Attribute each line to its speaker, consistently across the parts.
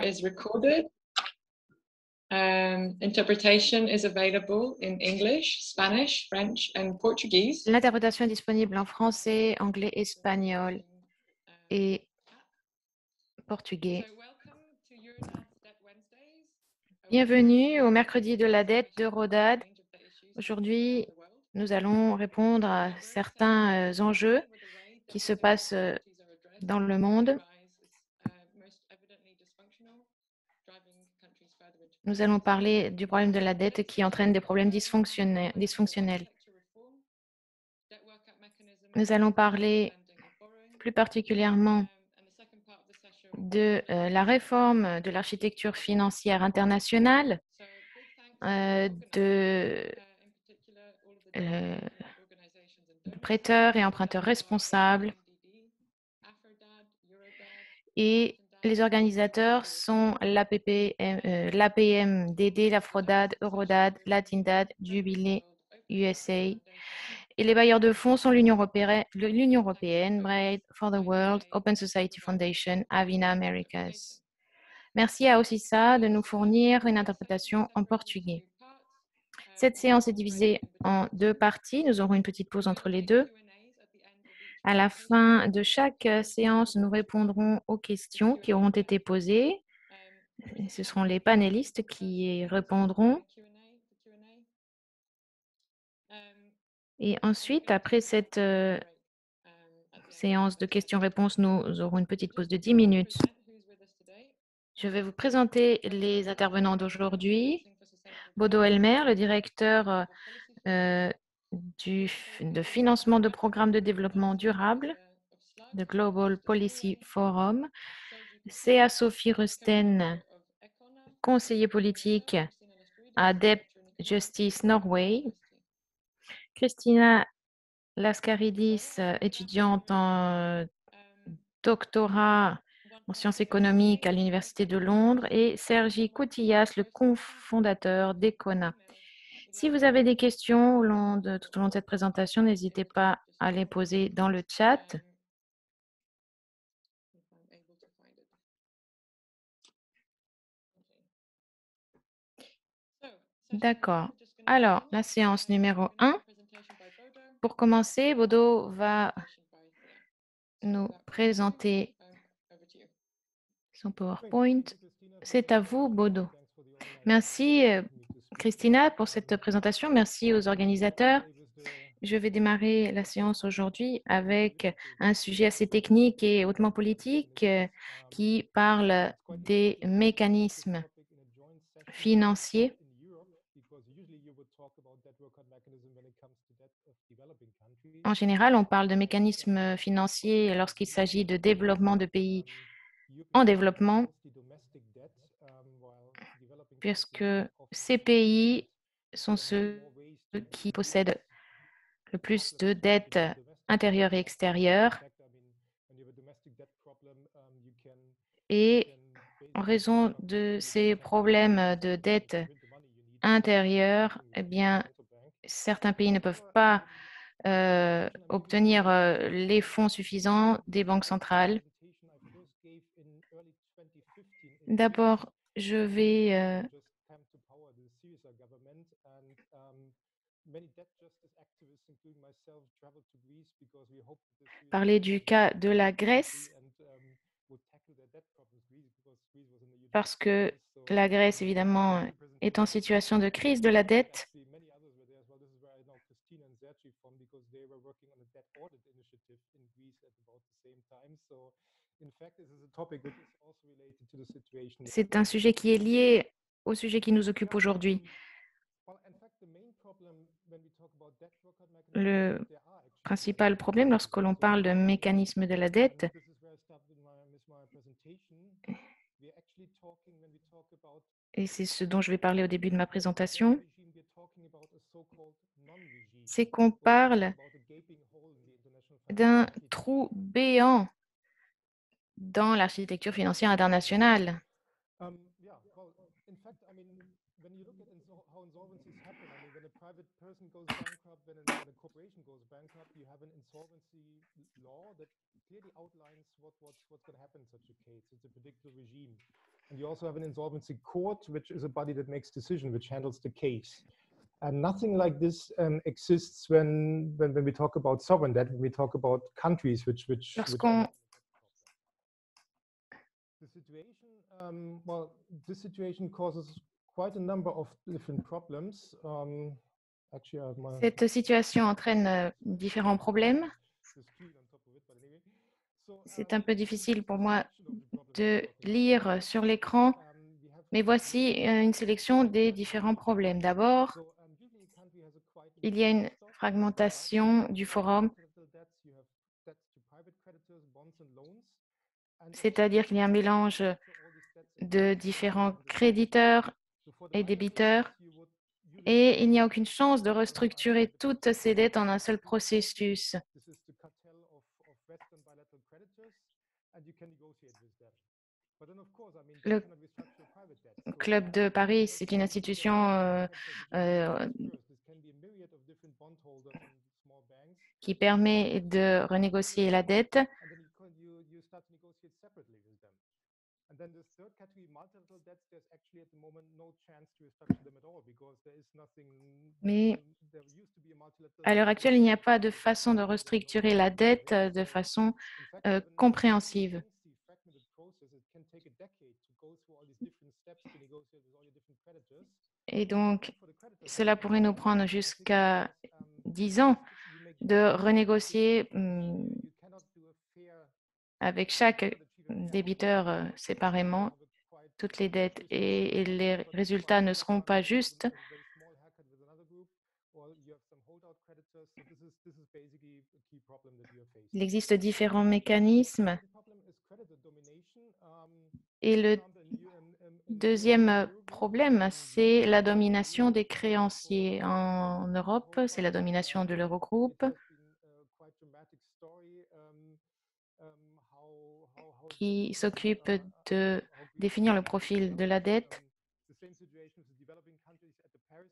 Speaker 1: is recorded. Interpretation is available in English, Spanish, French and Portuguese.
Speaker 2: L'interprétation est disponible en français, anglais, espagnol et portugais. Bienvenue au mercredi de la dette d'Eurodad. Aujourd'hui, nous allons répondre à certains enjeux qui se passent dans le monde. Nous allons parler du problème de la dette qui entraîne des problèmes dysfonctionnels. Nous allons parler plus particulièrement de la réforme de l'architecture financière internationale, de prêteurs et emprunteurs responsables. Et les organisateurs sont l'APMDD, l'Afrodad, Eurodad, Latindad, Jubilee, USA. Et les bailleurs de fonds sont l'Union européenne, Bread for the World, Open Society Foundation, Avina Americas. Merci à Ossissa de nous fournir une interprétation en portugais. Cette séance est divisée en deux parties. Nous aurons une petite pause entre les deux. À la fin de chaque séance, nous répondrons aux questions qui auront été posées. Ce seront les panélistes qui y répondront. Et ensuite, après cette séance de questions-réponses, nous aurons une petite pause de 10 minutes. Je vais vous présenter les intervenants d'aujourd'hui. Bodo Elmer, le directeur de financement de programmes de développement durable de Global Policy Forum. Sea Sophie Rusten, conseiller politique à Debt Justice Norway. Christina Lascaridis, étudiante en doctorat en sciences économiques à l'Université de Londres, et Sergi Koutillas, le cofondateur d'Econa. Si vous avez des questions tout au long de cette présentation, n'hésitez pas à les poser dans le chat. D'accord. Alors, la séance numéro 1. Pour commencer, Bodo va nous présenter son PowerPoint. C'est à vous, Bodo. Merci, Christina, pour cette présentation. Merci aux organisateurs. Je vais démarrer la séance aujourd'hui avec un sujet assez technique et hautement politique qui parle des mécanismes financiers. En général, on parle de mécanismes financiers lorsqu'il s'agit de développement de pays en développement, puisque ces pays sont ceux qui possèdent le plus de dettes intérieures et extérieures. Et en raison de ces problèmes de dette intérieure, eh bien, certains pays ne peuvent pas obtenir les fonds suffisants des banques centrales. D'abord, je vais parler du cas de la Grèce, parce que la Grèce, évidemment, est en situation de crise de la dette. C'est un sujet qui est lié au sujet qui nous occupe aujourd'hui. Le principal problème lorsque l'on parle de mécanisme de la dette, et c'est ce dont je vais parler au début de ma présentation, c'est qu'on parle d'un trou béant dans l'architecture financière internationale.
Speaker 3: And you also have an insolvency court, which is a body that makes decision, which handles the case. And nothing like this exists when we talk about sovereign debt, when we talk about countries which
Speaker 2: Lorsqu'on
Speaker 3: the situation, well, this situation causes quite a number of different problems.
Speaker 2: Cette situation entraîne différents problèmes. C'est un peu difficile pour moi de lire sur l'écran, mais voici une sélection des différents problèmes. D'abord, il y a une fragmentation du forum, c'est-à-dire qu'il y a un mélange de différents créditeurs et débiteurs, et il n'y a aucune chance de restructurer toutes ces dettes en un seul processus. Le Club de Paris, c'est une institution qui permet de renégocier la dette. Mais à l'heure actuelle, il n'y a pas de façon de restructurer la dette de façon compréhensive. Et donc, cela pourrait nous prendre jusqu'à 10 ans de renégocier avec chaque débiteur séparément toutes les dettes et les résultats ne seront pas justes. Il existe différents mécanismes et le deuxième problème, c'est la domination des créanciers. En Europe, c'est la domination de l'Eurogroupe qui s'occupe de définir le profil de la dette.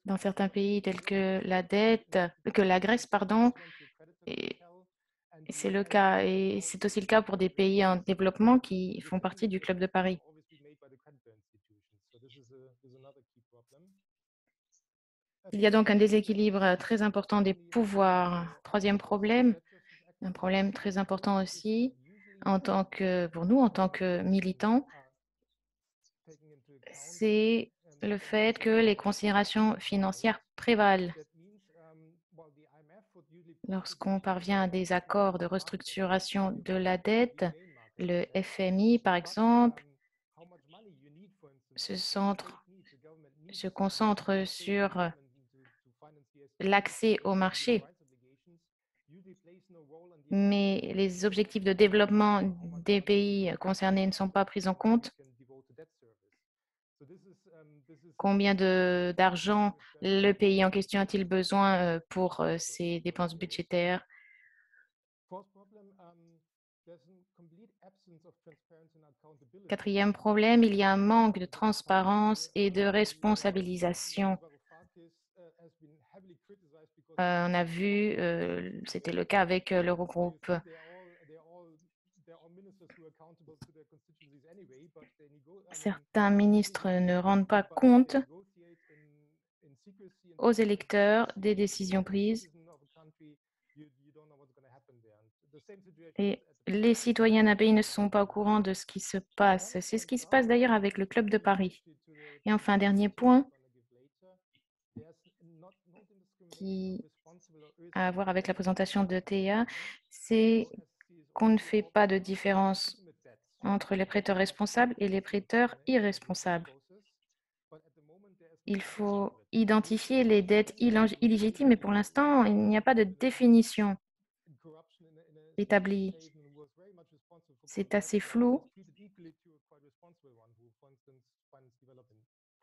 Speaker 2: Dans certains pays tels que la Grèce, pardon, c'est le cas. Et c'est aussi le cas pour des pays en développement qui font partie du Club de Paris. Il y a donc un déséquilibre très important des pouvoirs. Troisième problème, un problème très important aussi pour nous en tant que militants, c'est le fait que les considérations financières prévalent. Lorsqu'on parvient à des accords de restructuration de la dette, le FMI, par exemple, se concentre sur l'accès au marché. Mais les objectifs de développement des pays concernés ne sont pas pris en compte. Combien d'argent le pays en question a-t-il besoin pour ses dépenses budgétaires? Quatrième problème, il y a un manque de transparence et de responsabilisation. On a vu, c'était le cas avec l'Eurogroupe. Certains ministres ne rendent pas compte aux électeurs des décisions prises et les citoyens d'un pays ne sont pas au courant de ce qui se passe. C'est ce qui se passe d'ailleurs avec le Club de Paris. Et enfin, dernier point qui a à voir avec la présentation de Théa, c'est qu'on ne fait pas de différence entre les prêteurs responsables et les prêteurs irresponsables. Il faut identifier les dettes illégitimes, mais pour l'instant, il n'y a pas de définition établie. C'est assez flou.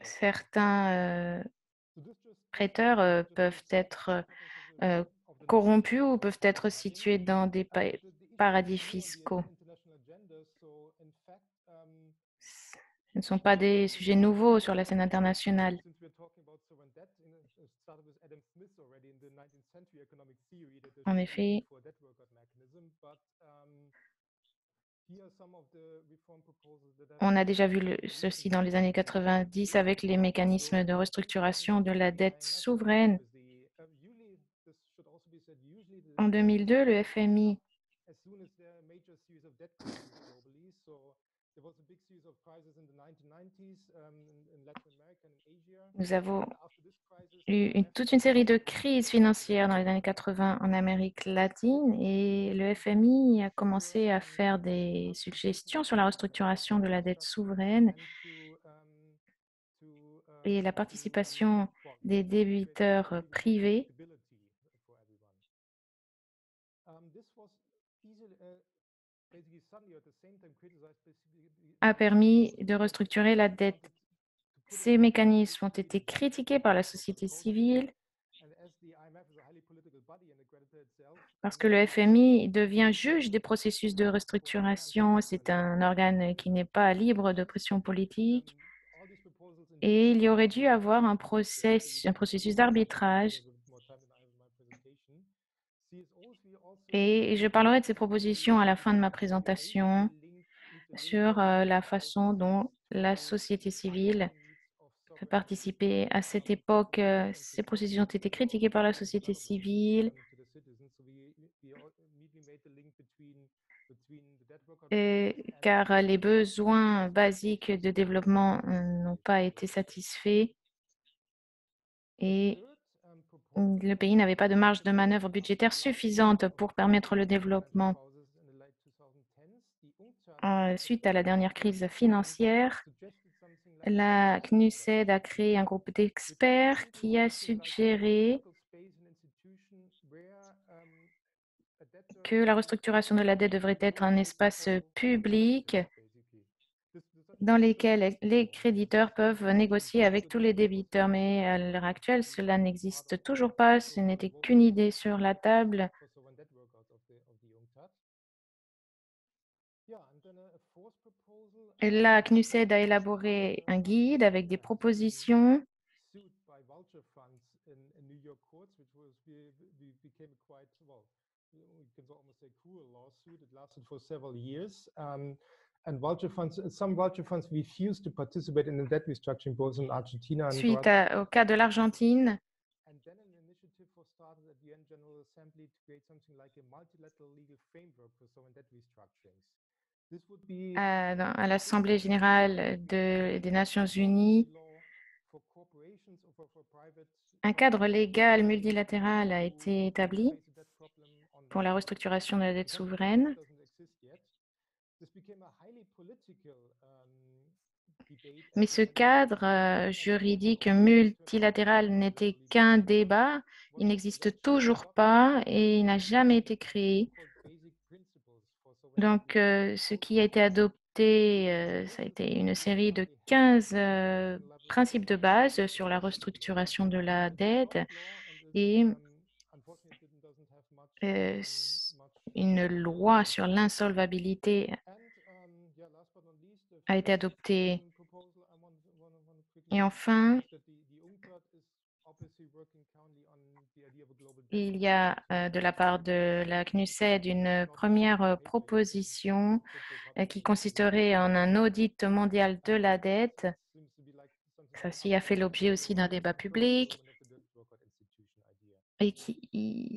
Speaker 2: Certains prêteurs peuvent être corrompus ou peuvent être situés dans des paradis fiscaux. Ce ne sont pas des sujets nouveaux sur la scène internationale. En effet, On a déjà vu ceci dans les années 90 avec les mécanismes de restructuration de la dette souveraine. En 2002, le FMI nous avons eu toute une série de crises financières dans les années 80 en Amérique latine et le FMI a commencé à faire des suggestions sur la restructuration de la dette souveraine et la participation des débiteurs privés a permis de restructurer la dette. Ces mécanismes ont été critiqués par la société civile parce que le FMI devient juge des processus de restructuration. C'est un organe qui n'est pas libre de pression politique et il y aurait dû avoir un processus d'arbitrage. Et je parlerai de ces propositions à la fin de ma présentation sur la façon dont la société civile peut participer. À cette époque, ces processus ont été critiqués par la société civile car les besoins basiques de développement n'ont pas été satisfaits et le pays n'avait pas de marge de manœuvre budgétaire suffisante pour permettre le développement. Suite à la dernière crise financière, la CNUSED a créé un groupe d'experts qui a suggéré que la restructuration de la dette devrait être un espace public dans lequel les créditeurs peuvent négocier avec tous les débiteurs. Mais à l'heure actuelle, cela n'existe toujours pas. Ce n'était qu'une idée sur la table. La CNUSED a élaboré un guide avec des propositions. Suite au cas de l'Argentine, à l'Assemblée générale des Nations unies, un cadre légal multilatéral a été établi pour la restructuration de la dette souveraine. Mais ce cadre juridique multilatéral n'était qu'un débat. Il n'existe toujours pas et il n'a jamais été créé. Donc, ce qui a été adopté, ça a été une série de 15 principes de base sur la restructuration de la dette et une loi sur l'insolvabilité a été adoptée. Et enfin, il y a de la part de la CNUSED une première proposition qui consisterait en un audit mondial de la dette. Ceci a fait l'objet aussi d'un débat public et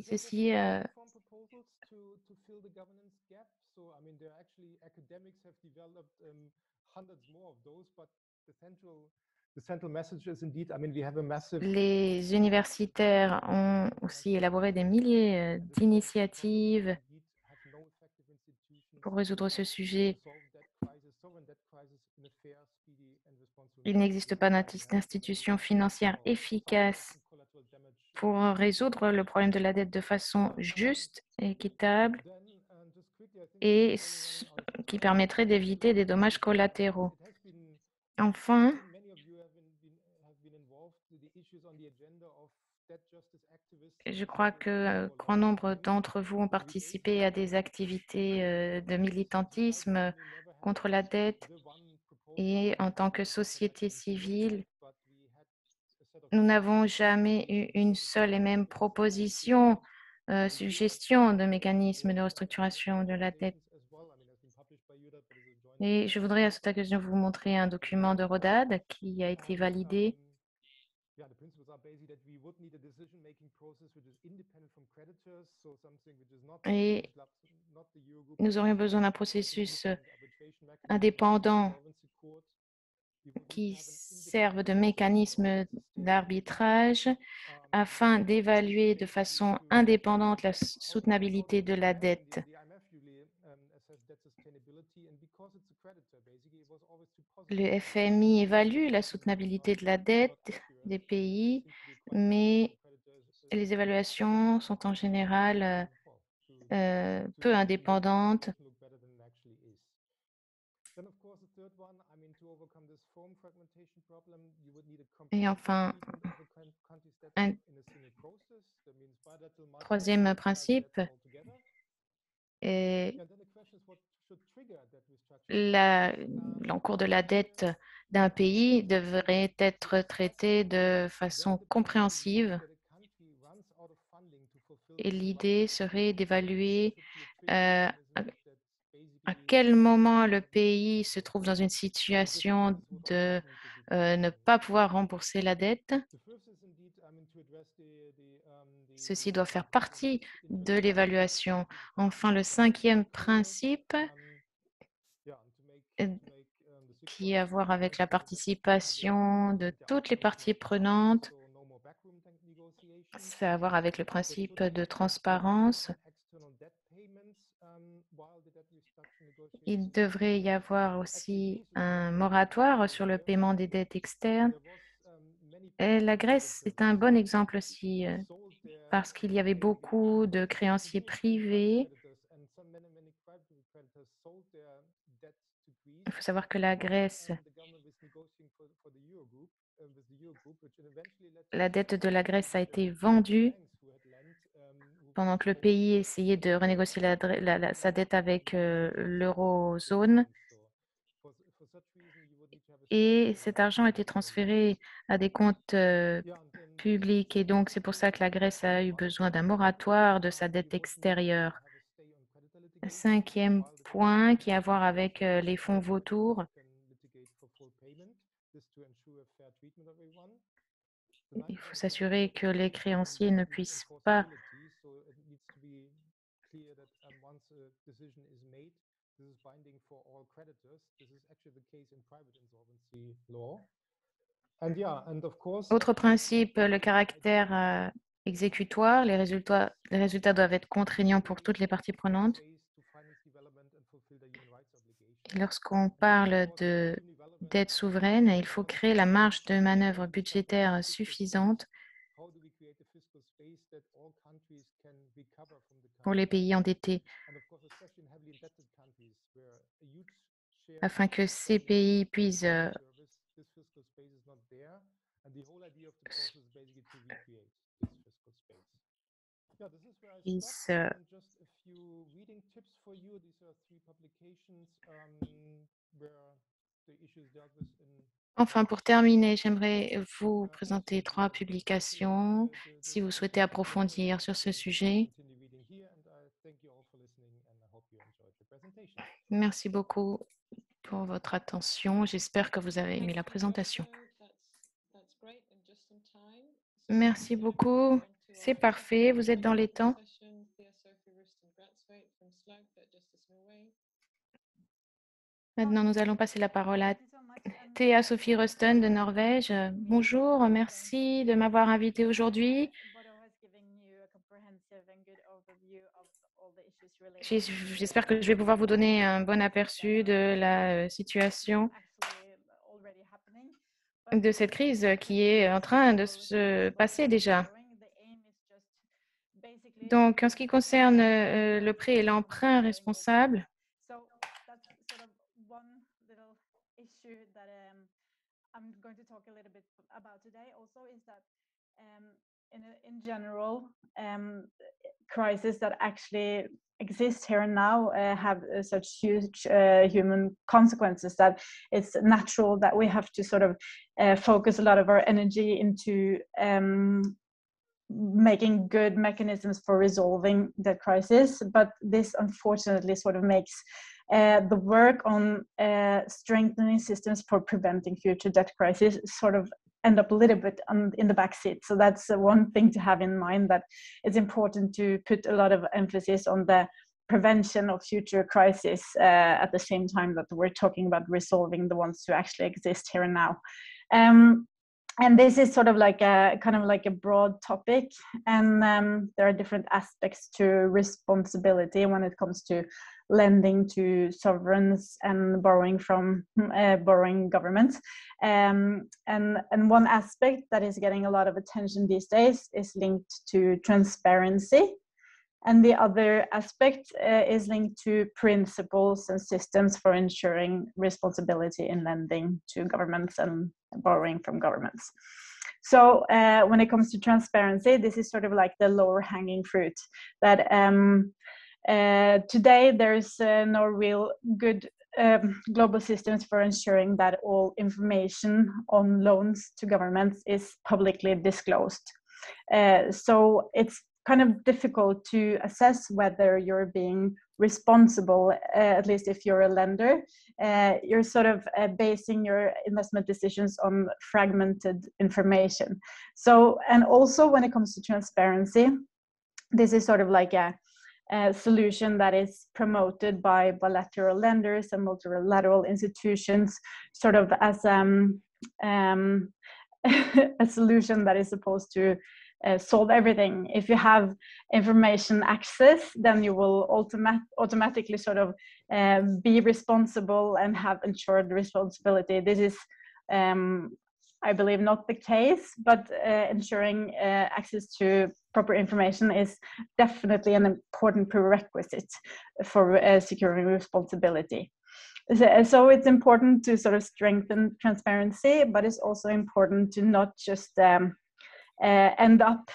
Speaker 2: ceci les universitaires ont aussi élaboré des milliers d'initiatives pour résoudre ce sujet. Il n'existe pas d'institution financière efficace pour résoudre le problème de la dette de façon juste, équitable et qui permettrait d'éviter des dommages collatéraux. Enfin, je crois que grand nombre d'entre vous ont participé à des activités de militantisme contre la dette et en tant que société civile, nous n'avons jamais eu une seule et même proposition, suggestion de mécanisme de restructuration de la dette. Et je voudrais à cette occasion vous montrer un document de Rodad qui a été validé.
Speaker 3: Yeah, the principles are basically that we would need a decision-making process which is independent from creditors, so something which is not
Speaker 2: Et
Speaker 3: not the Eurogroup,
Speaker 2: nous aurions besoin d'un processus indépendant qui serve de mécanisme d'arbitrage afin d'évaluer de façon indépendante la soutenabilité de la dette. Le FMI évalue la soutenabilité de la dette des pays, mais les évaluations sont en général peu indépendantes. Et enfin, un troisième principe est l'encours de la dette d'un pays devrait être traité de façon compréhensive. Et l'idée serait d'évaluer à quel moment le pays se trouve dans une situation de ne pas pouvoir rembourser la dette. Ceci doit faire partie de l'évaluation. Enfin, le cinquième principe qui a à voir avec la participation de toutes les parties prenantes, c'est à voir avec le principe de transparence. Il devrait y avoir aussi un moratoire sur le paiement des dettes externes. Et la Grèce est un bon exemple aussi parce qu'il y avait beaucoup de créanciers privés. Il faut savoir que la Grèce, la dette de la Grèce a été vendue pendant que le pays essayait de renégocier sa dette avec l'eurozone. Et cet argent a été transféré à des comptes publics. Et donc, c'est pour ça que la Grèce a eu besoin d'un moratoire de sa dette extérieure. Cinquième point qui a à voir avec les fonds vautours. Il faut s'assurer que les créanciers ne puissent pas Autre principe, le caractère exécutoire. Les résultats doivent être contraignants pour toutes les parties prenantes. Lorsqu'on parle de dette souveraine, il faut créer la marge de manœuvre budgétaire suffisante pour les pays endettés, afin que ces pays puissent Enfin, pour terminer, j'aimerais vous présenter 3 publications si vous souhaitez approfondir sur ce sujet. Merci beaucoup pour votre attention. J'espère que vous avez aimé la présentation. Merci beaucoup. C'est parfait. Vous êtes dans les temps. Maintenant, nous allons passer la parole à Thea Sophie Rusten de Norvège. Bonjour, merci de m'avoir invité aujourd'hui. J'espère que je vais pouvoir vous donner un bon aperçu de la situation de cette crise qui est en train de se passer déjà. Donc, en ce qui concerne le prêt et l'emprunt responsable,
Speaker 4: in general, crises that actually exist here and now have such huge human consequences that it's natural that we have to sort of focus a lot of our energy into making good mechanisms for resolving the crisis. But this unfortunately sort of makes the work on strengthening systems for preventing future debt crises sort of end up a little bit in the back seat. So that's one thing to have in mind, that it's important to put a lot of emphasis on the prevention of future crises at the same time that we're talking about resolving the ones who actually exist here and now. And this is sort of like a kind of like a broad topic, and there are different aspects to responsibility when it comes to lending to sovereigns and borrowing from borrowing governments. And one aspect that is getting a lot of attention these days is linked to transparency. And the other aspect is linked to principles and systems for ensuring responsibility in lending to governments and borrowing from governments. So when it comes to transparency, this is sort of like the lower hanging fruit, that today there's no real good global systems for ensuring that all information on loans to governments is publicly disclosed. So it's kind of difficult to assess whether you're being responsible, at least if you're a lender. You're sort of basing your investment decisions on fragmented information. So, and also when it comes to transparency, this is sort of like a solution that is promoted by bilateral lenders and multilateral institutions, sort of as a solution that is supposed to solve everything. If you have information access, then you will automatically sort of be responsible and have ensured responsibility. This is, I believe, not the case, but ensuring access to proper information is definitely an important prerequisite for securing responsibility. So it's important to sort of strengthen transparency, but it's also important to not just end up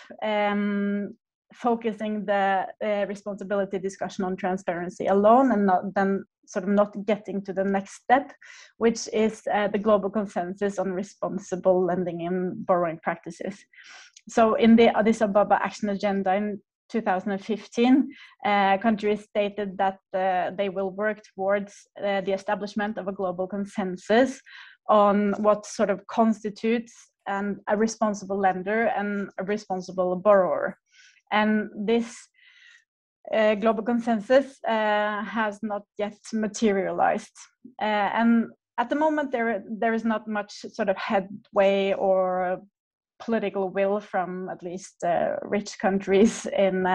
Speaker 4: focusing the responsibility discussion on transparency alone, and then sort of not getting to the next step, which is the global consensus on responsible lending and borrowing practices. So in the Addis Ababa Action Agenda in 2015, countries stated that they will work towards the establishment of a global consensus on what sort of constitutes a responsible lender and a responsible borrower. And this global consensus has not yet materialized. And at the moment, there is not much sort of headway or political will from at least rich countries in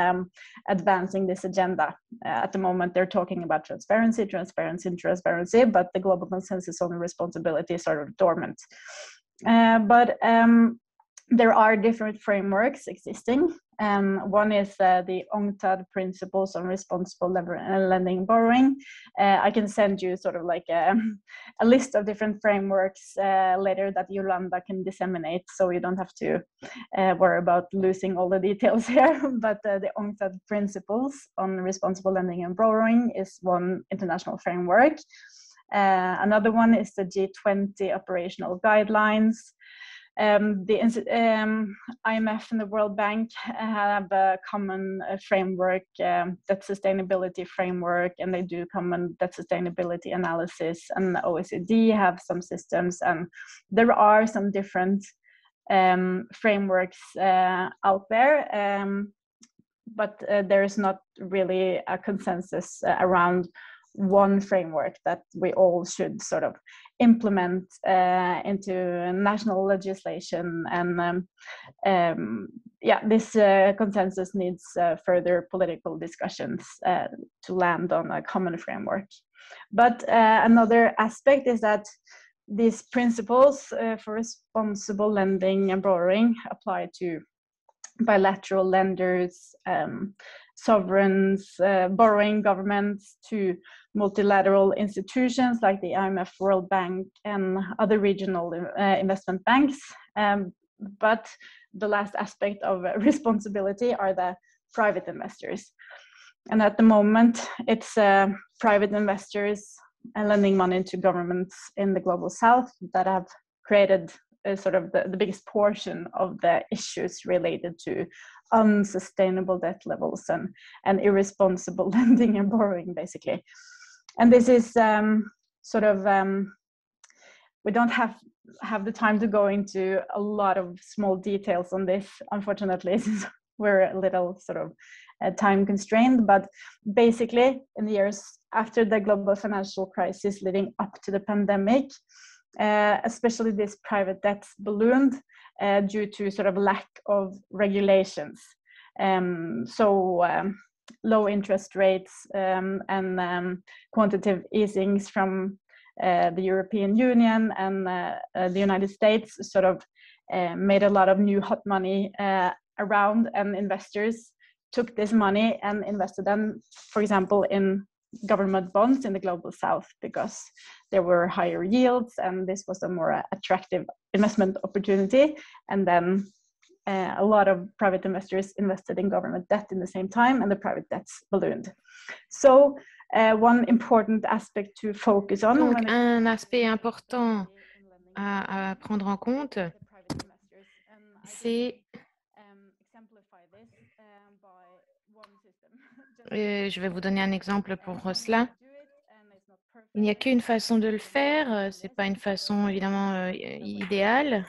Speaker 4: advancing this agenda. At the moment, they're talking about transparency, but the global consensus on responsibility is sort of dormant. But there are different frameworks existing. One is the UNCTAD principles on responsible lending and borrowing. I can send you sort of like a list of different frameworks later that Yolanda can disseminate, so you don't have to worry about losing all the details here. But the UNCTAD principles on responsible lending and borrowing is one international framework. Another one is the G20 operational guidelines. The IMF and the World Bank have a common framework, debt sustainability framework, and they do common debt sustainability analysis. And the OECD have some systems, and there are some different frameworks out there, but there is not really a consensus around one framework that we all should sort of implement into national legislation. And this consensus needs further political discussions to land on a common framework. But another aspect is that these principles for responsible lending and borrowing apply to bilateral lenders, sovereigns, borrowing governments, to multilateral institutions like the IMF, World Bank, and other regional investment banks. But the last aspect of responsibility are the private investors. And at the moment, it's private investors lending money to governments in the global south that have created sort of the biggest portion of the issues related to unsustainable debt levels and irresponsible lending and borrowing, basically. And this is we don't have the time to go into a lot of small details on this, unfortunately, since we're a little time constrained. But basically, in the years after the global financial crisis leading up to the pandemic, especially this private debt ballooned due to lack of regulations. Low interest rates and quantitative easings from the European Union and the United States made a lot of new hot money around, and investors took this money and invested them, for example, in government bonds in the global south, because there were higher yields and this was a more attractive investment opportunity. And then a lot of private investors invested in government debt in the same time, and the private debts ballooned. So one important aspect to focus on.
Speaker 2: Donc, un aspect important à prendre en compte, c'est, je vais vous donner un exemple pour cela. Il n'y a qu'une façon de le faire, ce n'est pas une façon évidemment idéale.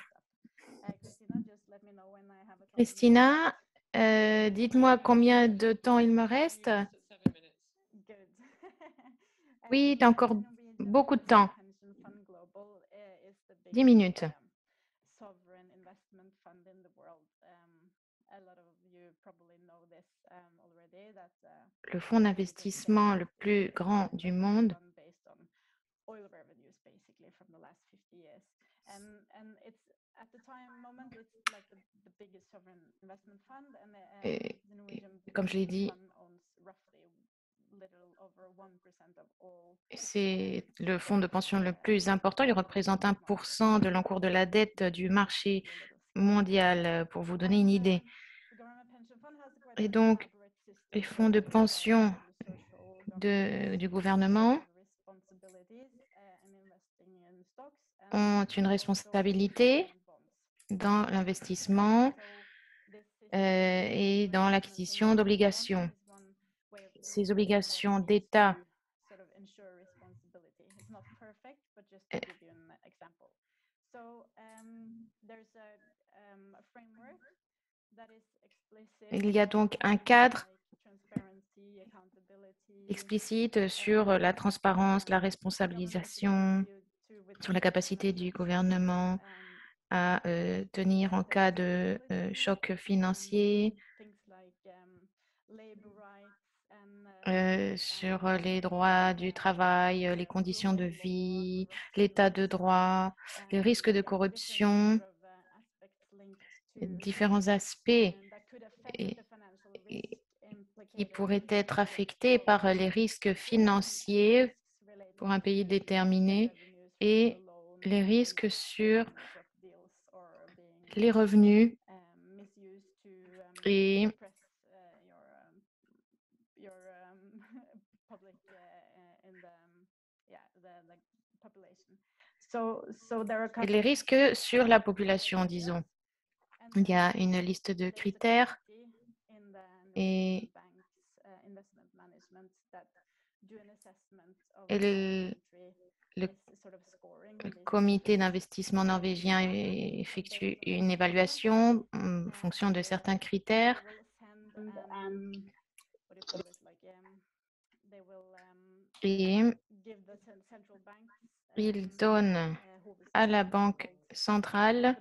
Speaker 2: Christina, dites-moi combien de temps il me reste. Oui, tu as encore beaucoup de temps. 10 minutes. Le fonds d'investissement le plus grand du monde et, comme je l'ai dit, c'est le fonds de pension le plus important. Il représente 1% de l'encours de la dette du marché mondial, pour vous donner une idée. Et donc, les fonds de pension du gouvernement ont une responsabilité dans l'investissement et dans l'acquisition d'obligations. Ces obligations d'État il y a donc un cadre explicite sur la transparence, la responsabilisation, sur la capacité du gouvernement à tenir en cas de choc financier, sur les droits du travail, les conditions de vie, l'état de droit, les risques de corruption, différents aspects qui pourraient être affectés par les risques financiers pour un pays déterminé et les risques sur les revenus et les risques sur la population, disons. Il y a une liste de critères et le comité d'investissement norvégien effectue une évaluation en fonction de certains critères. Et il donne à la Banque centrale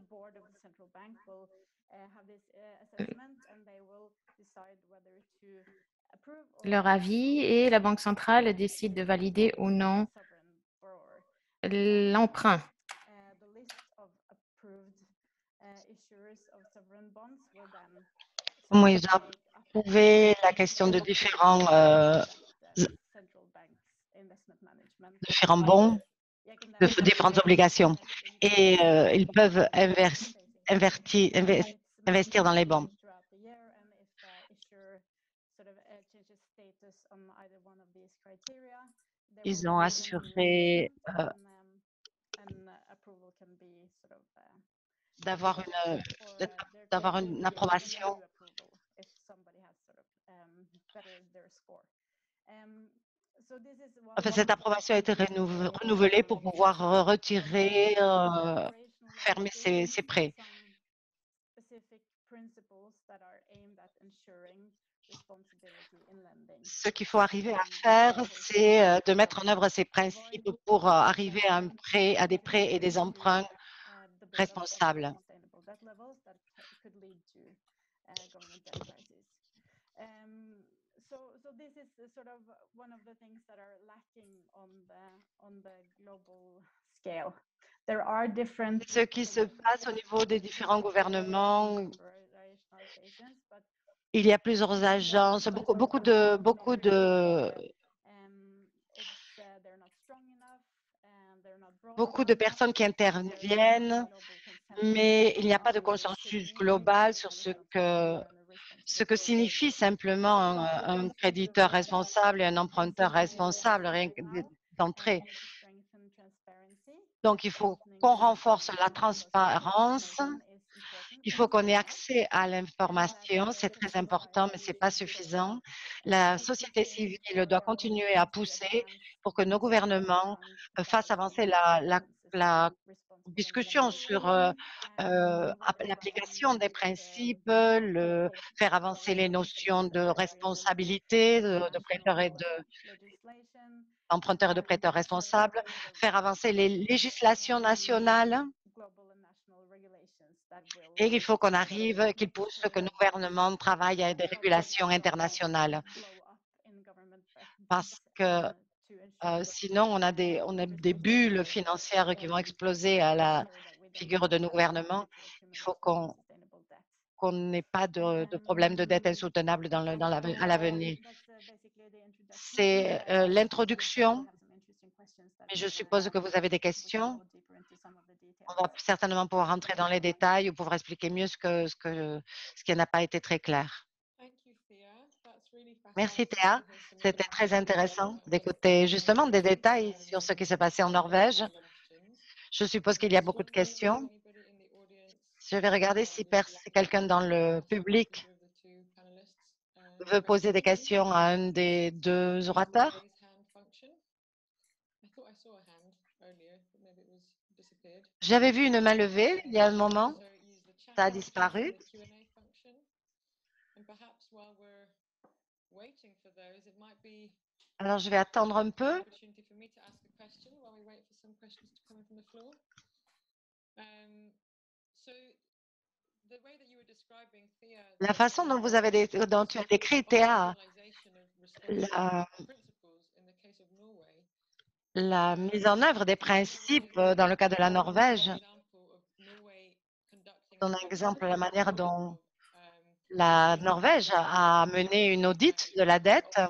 Speaker 2: leur avis et la Banque centrale décide de valider ou non l'emprunt.
Speaker 5: Comment ils ont approuvé la question de différents bons, de différentes obligations, et ils peuvent investir dans les bons. Ils ont assuré d'avoir une approbation. Enfin, cette approbation a été renouvelée pour pouvoir retirer, fermer ces prêts. Ce qu'il faut arriver à faire, c'est de mettre en œuvre ces principes pour arriver à des prêts et des emprunts responsables.
Speaker 4: So this is sort of one of the things that are lacking on the global scale. There are different.
Speaker 5: Ce qui se passe au niveau des différents gouvernements, il y a plusieurs agences, beaucoup de personnes qui interviennent, mais il n'y a pas de consensus global sur ce que signifie simplement un créditeur responsable et un emprunteur responsable, rien d'entrée. Donc, il faut qu'on renforce la transparence. Il faut qu'on ait accès à l'information. C'est très important, mais ce n'est pas suffisant. La société civile doit continuer à pousser pour que nos gouvernements fassent avancer la discussion sur l'application des principes, faire avancer les notions de responsabilité de prêteurs et d'emprunteurs et de prêteurs responsables, faire avancer les législations nationales. Et il faut qu'on arrive, qu'ils poussent que nos gouvernements travaillent à des régulations internationales. Parce que sinon, on a des bulles financières qui vont exploser à la figure de nos gouvernements. Il faut qu'on n'ait pas de problème de dette insoutenable à l'avenir. C'est l'introduction. Je suppose que vous avez des questions. On va certainement pouvoir rentrer dans les détails ou pouvoir expliquer mieux ce qui n'a pas été très clair. Merci Théa. C'était très intéressant d'écouter justement des détails sur ce qui s'est passé en Norvège. Je suppose qu'il y a beaucoup de questions. Je vais regarder si quelqu'un dans le public veut poser des questions à un des deux orateurs. J'avais vu une main levée il y a un moment. Ça a disparu. Alors, je vais attendre un peu. La façon dont tu as décrit, Théa, la mise en œuvre des principes dans le cas de la Norvège, ton exemple, la manière dont la Norvège a mené une audit de la dette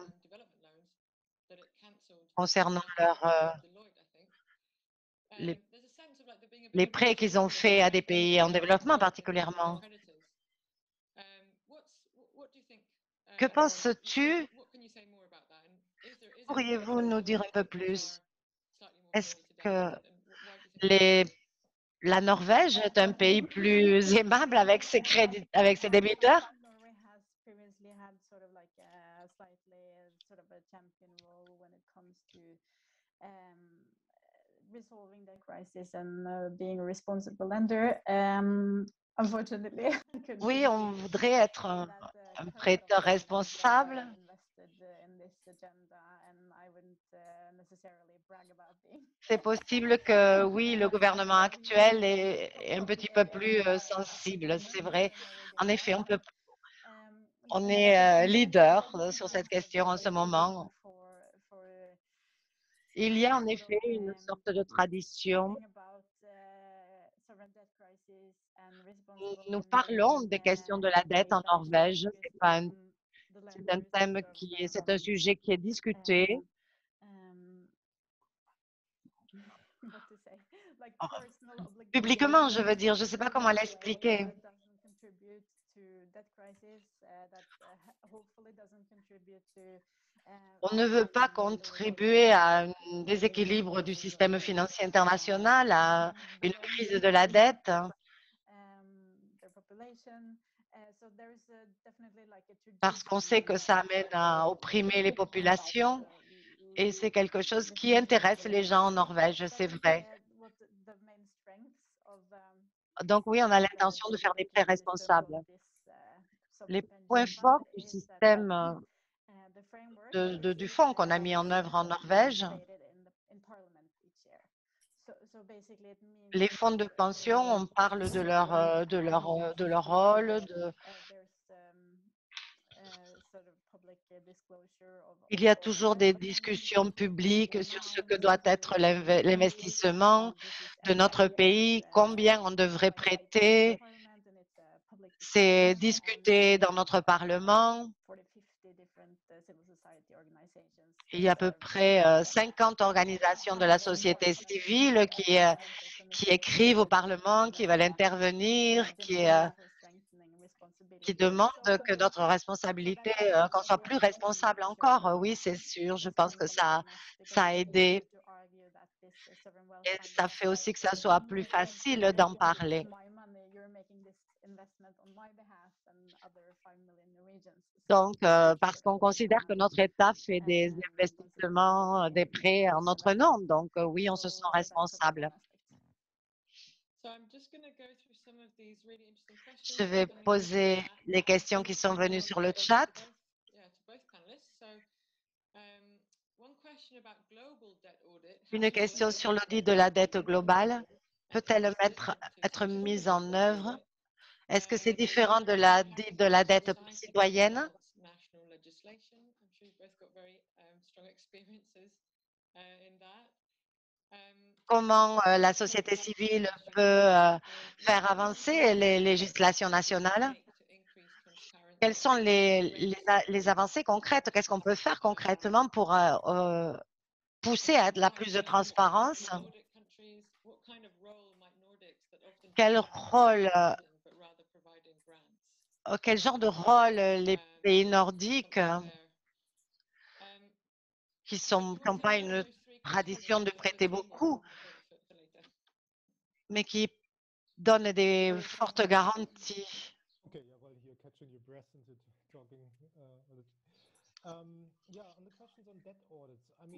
Speaker 5: concernant les prêts qu'ils ont faits à des pays en développement particulièrement. Que penses-tu? Pourriez-vous nous dire un peu plus? Est-ce que la Norvège est un pays plus aimable avec ses débiteurs? Oui, on voudrait être un prêteur responsable. C'est possible que, oui, le gouvernement actuel est un petit peu plus sensible, c'est vrai. En effet, on est leader sur cette question en ce moment. Il y a en effet une sorte de tradition. Nous parlons des questions de la dette en Norvège. C'est un sujet qui est discuté. Publiquement, je veux dire, je ne sais pas comment l'expliquer. On ne veut pas contribuer à un déséquilibre du système financier international, à une crise de la dette. Parce qu'on sait que ça amène à opprimer les populations. Et c'est quelque chose qui intéresse les gens en Norvège, c'est vrai. Donc oui, on a l'intention de faire des prêts responsables. Les points forts du système du fonds qu'on a mis en œuvre en Norvège, les fonds de pension, on parle de leur rôle, il y a toujours des discussions publiques sur ce que doit être l'investissement de notre pays, combien on devrait prêter. C'est discuté dans notre Parlement. Il y a à peu près 50 organisations de la société civile qui écrivent au Parlement, qui veulent intervenir, qui demandent que notre responsabilité, qu'on soit plus responsable encore. Oui, c'est sûr. Je pense que ça a aidé. Et ça fait aussi que ça soit plus facile d'en parler. Donc, parce qu'on considère que notre État fait des investissements, des prêts en notre nom. Donc, oui, on se sent responsable. Je vais poser les questions qui sont venues sur le chat. Une question sur l'audit de la dette globale. Peut-elle être mise en œuvre? Est-ce que c'est différent de la dette citoyenne? Comment la société civile peut faire avancer les législations nationales? Quelles sont les avancées concrètes? Qu'est-ce qu'on peut faire concrètement pour pousser à de la plus de transparence? Quel rôle, quel genre de rôle les pays nordiques qui n'ont pas une tradition de prêter beaucoup, mais qui donnent des fortes garanties?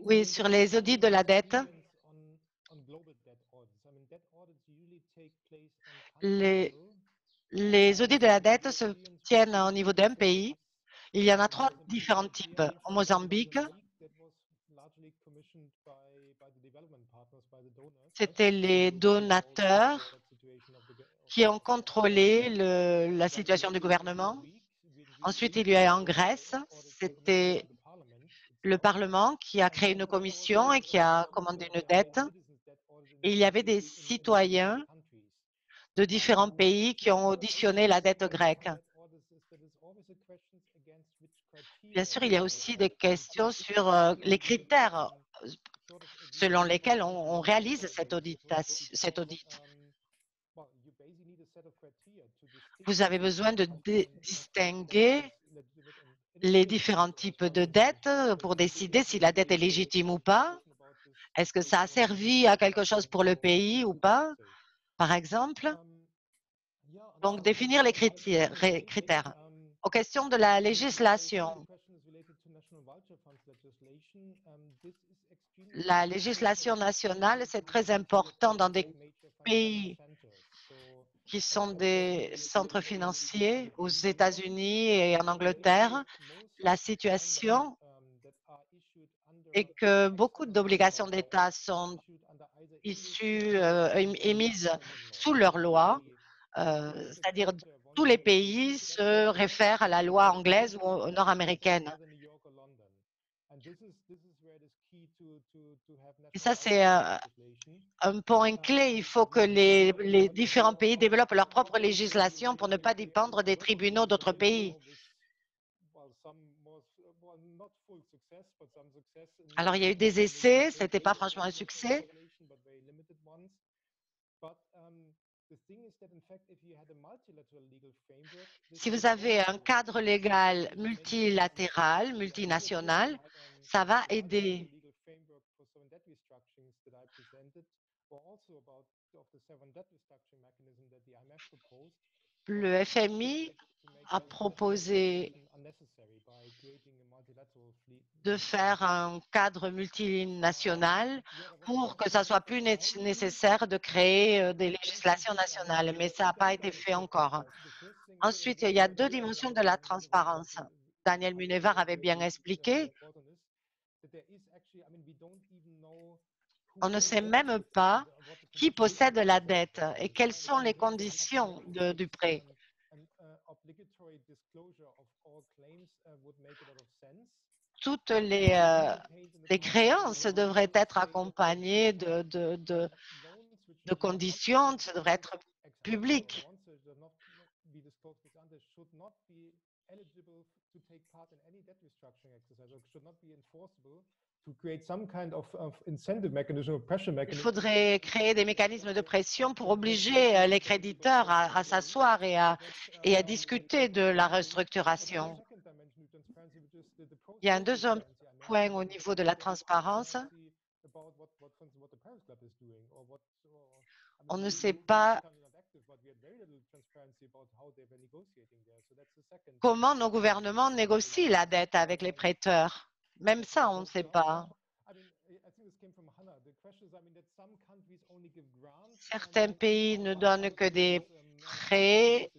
Speaker 5: Oui, sur les audits de la dette, les audits de la dette se tiennent au niveau d'un pays. Il y en a 3 différents types. Au Mozambique, c'était les donateurs qui ont contrôlé la situation du gouvernement. Ensuite, il y a en Grèce, c'était le Parlement qui a créé une commission et qui a commandé une dette. Et il y avait des citoyens de différents pays qui ont auditionné la dette grecque. Bien sûr, il y a aussi des questions sur les critères selon lesquels on réalise cet audit. Vous avez besoin de distinguer les différents types de dettes pour décider si la dette est légitime ou pas. Est-ce que ça a servi à quelque chose pour le pays ou pas, par exemple? Donc, définir les critères. Aux questions de la législation, la législation nationale, c'est très important dans des pays qui sont des centres financiers, aux États-Unis et en Angleterre. La situation est que beaucoup d'obligations d'État sont émises sous leur loi, c'est-à-dire tous les pays se réfèrent à la loi anglaise ou nord-américaine. Et ça, c'est un point clé. Il faut que les différents pays développent leur propre législation pour ne pas dépendre des tribunaux d'autres pays. Alors, il y a eu des essais, ce n'était pas franchement un succès. Si vous avez un cadre légal multilatéral, multinational, ça va aider. Le FMI a proposé de faire un cadre multinational pour que ça soit plus nécessaire de créer des législations nationales, mais ça n'a pas été fait encore. Ensuite, il y a deux dimensions de la transparence. Daniel Munevar avait bien expliqué. On ne sait même pas qui possède la dette et quelles sont les conditions du prêt. Toutes les créances devraient être accompagnées de conditions, ça devrait être public. Il faudrait créer des mécanismes de pression pour obliger les créditeurs à s'asseoir et à discuter de la restructuration. Il y a un deuxième point au niveau de la transparence. On ne sait pas comment nos gouvernements négocient la dette avec les prêteurs. Même ça, on ne sait pas. Certains pays ne donnent que des prêts.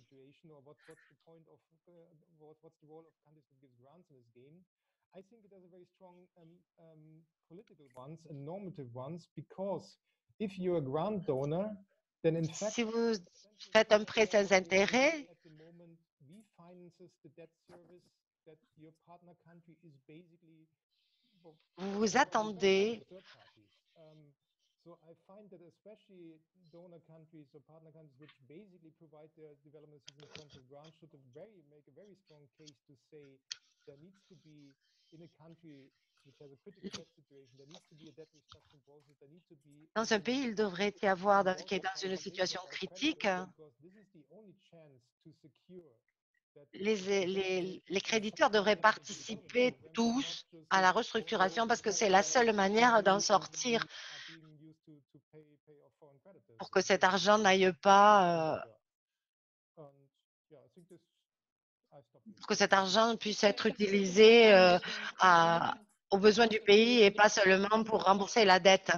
Speaker 5: Si vous faites un prêt sans intérêt, vous vous attendez dans un pays, il devrait y avoir, qui est dans une situation critique, les créditeurs devraient participer tous à la restructuration parce que c'est la seule manière d'en sortir pour que cet argent n'aille pas, pour que cet argent puisse être utilisé aux besoins du pays et pas seulement pour rembourser la dette.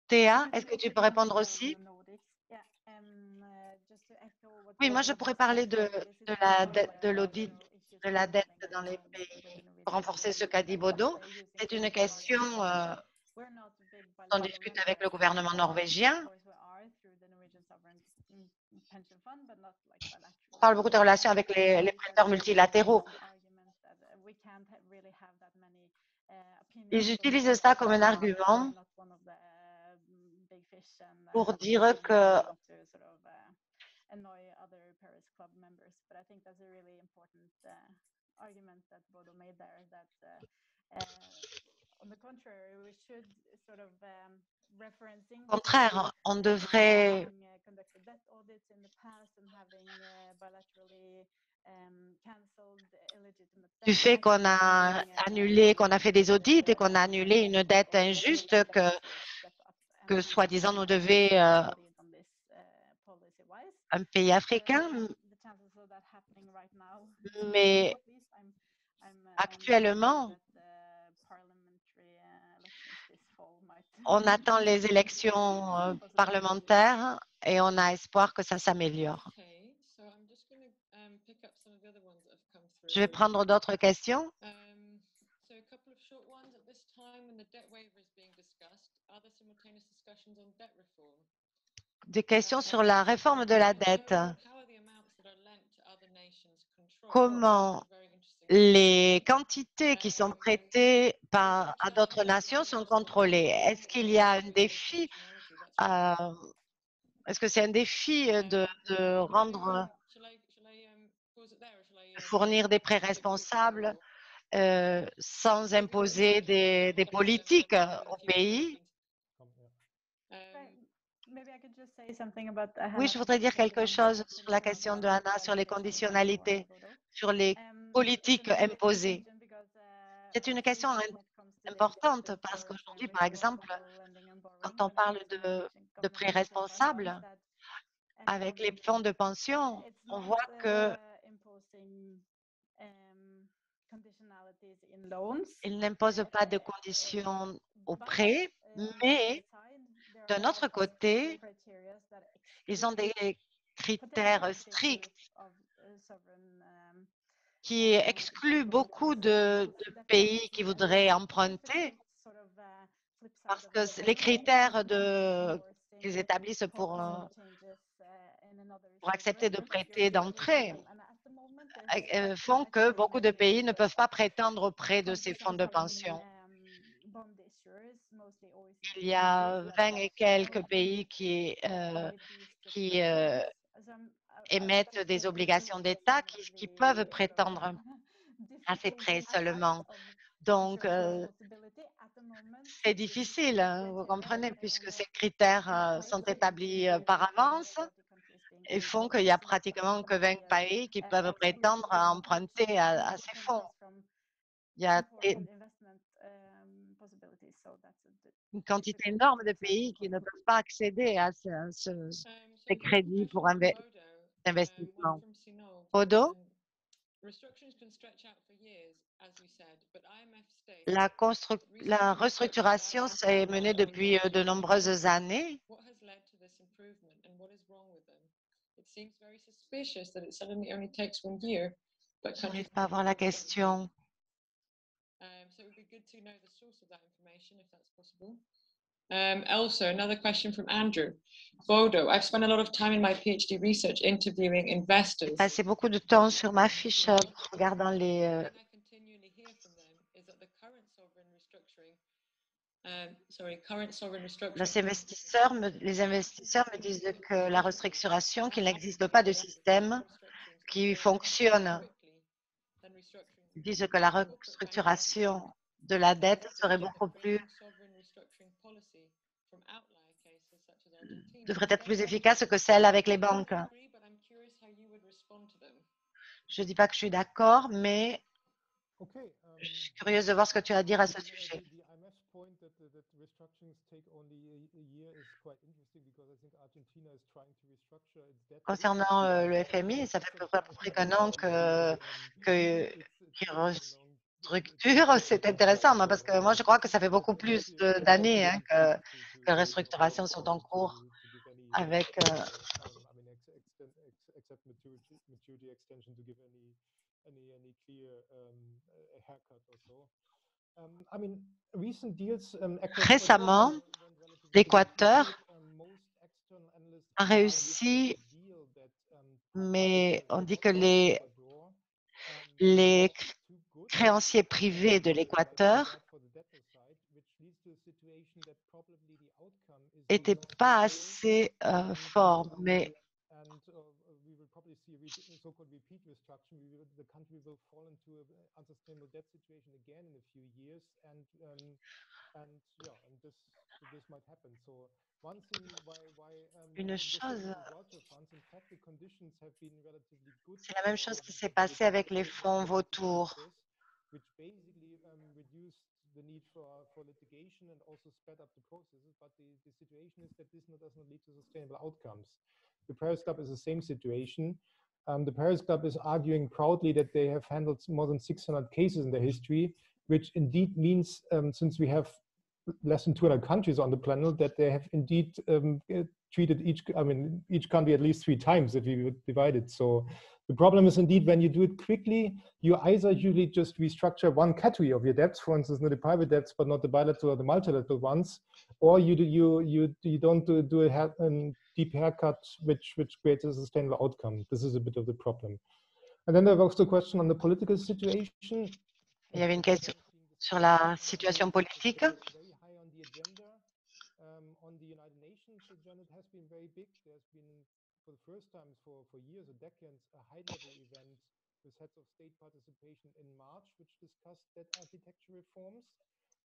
Speaker 5: Théa, est-ce que tu peux répondre aussi? Oui, moi je pourrais parler de l'audit de la dette dans les pays pour renforcer ce qu'a dit Bodo. C'est une question qu'on discute avec le gouvernement norvégien. On parle beaucoup de relations avec les prêteurs multilatéraux. Ils utilisent ça comme un argument pour dire que au contraire, on devrait du fait qu'on a annulé, qu'on a fait des audits et qu'on a annulé une dette injuste que soi-disant nous devait un pays africain, mais actuellement, on attend les élections parlementaires et on a espoir que ça s'améliore. Je vais prendre d'autres questions. Des questions sur la réforme de la dette. Comment les quantités qui sont prêtées à d'autres nations sont contrôlées? Est-ce qu'il y a un défi? Est-ce que c'est un défi de fournir des prêts responsables sans imposer des politiques au pays? Oui, je voudrais dire quelque chose sur la question de Hannah, sur les conditionnalités, sur les politiques imposées. C'est une question importante parce qu'aujourd'hui, par exemple, quand on parle de prêts responsables, avec les fonds de pension, on voit que Ils n'imposent pas de conditions au prêt, mais d'un autre côté, ils ont des critères stricts qui excluent beaucoup de pays qui voudraient emprunter parce que les critères qu'ils établissent pour accepter de prêter d'entrée font que beaucoup de pays ne peuvent pas prétendre auprès de ces fonds de pension. Il y a 20 et quelques pays qui émettent des obligations d'État qui peuvent prétendre à ces prêts seulement. Donc, c'est difficile, hein, vous comprenez, puisque ces critères sont établis par avance et font qu'il n'y a pratiquement que 20 pays qui peuvent prétendre à emprunter à ces fonds. Il y a une quantité énorme de pays qui ne peuvent pas accéder à ces crédits pour investissement. Bodo? La restructuration s'est menée depuis de nombreuses années. Je n'arrive pas à voir la question.
Speaker 1: Also, another question from Andrew. Bodo, I've spent a lot of time in my PhD research interviewing investors.
Speaker 5: J'ai passé beaucoup de temps sur ma fiche regardant les les investisseurs me disent que la restructuration, qu'il n'existe pas de système qui fonctionne. Ils disent que la restructuration de la dette devrait être plus efficace que celle avec les banques. Je ne dis pas que je suis d'accord, mais je suis curieuse de voir ce que tu as à dire à ce sujet. Concernant le FMI, ça fait à peu près qu'un an qu'il restructure. C'est intéressant parce que moi, je crois que ça fait beaucoup plus d'années que les restructurations sont en cours avec récemment, l'Équateur a réussi, mais on dit que les créanciers privés de l'Équateur n'étaient pas assez forts, mais une chose, c'est la même chose qui s'est passée avec les fonds vautours. The need for litigation and also sped up the processes, but the situation is that this does not lead to sustainable outcomes. The Paris Club is the same situation. The Paris Club is arguing proudly that they have handled more than 600 cases in their history, which indeed means, since we have less than 200 countries on the planet, that they have indeed treated each country at least 3 times if we would divide it. So the problem is indeed when you do it quickly, you either usually just restructure one category of your debts, for instance, not the private debts, but not the bilateral or the multilateral ones, or you don't do a deep haircut which creates a sustainable outcome. This is a bit of the problem. And then there was the question on the political situation. Il y avait une question sur la situation politique.
Speaker 3: On the United Nations agenda, it has been very big. There's been, for the first time for years or decades, a high-level event with heads of state participation in March, which discussed debt architecture reforms.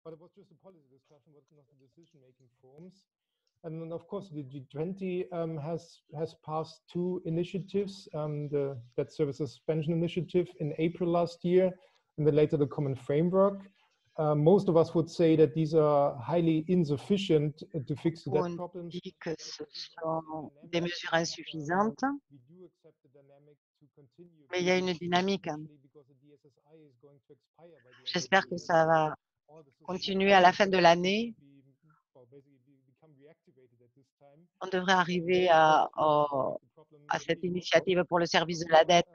Speaker 3: But it was just a policy discussion, but not the decision-making forums. And then, of course, the G20 has passed 2 initiatives: the Debt Service Suspension Initiative in April last year, and then later the Common Framework. Most of us would say that these are highly insufficient to fix the debt problems.
Speaker 5: On dit que ce sont des mesures insuffisantes. Mais il y a une dynamique. J'espère que ça va continuer à la fin de l'année. On devrait arriver à cette initiative pour le service de la dette.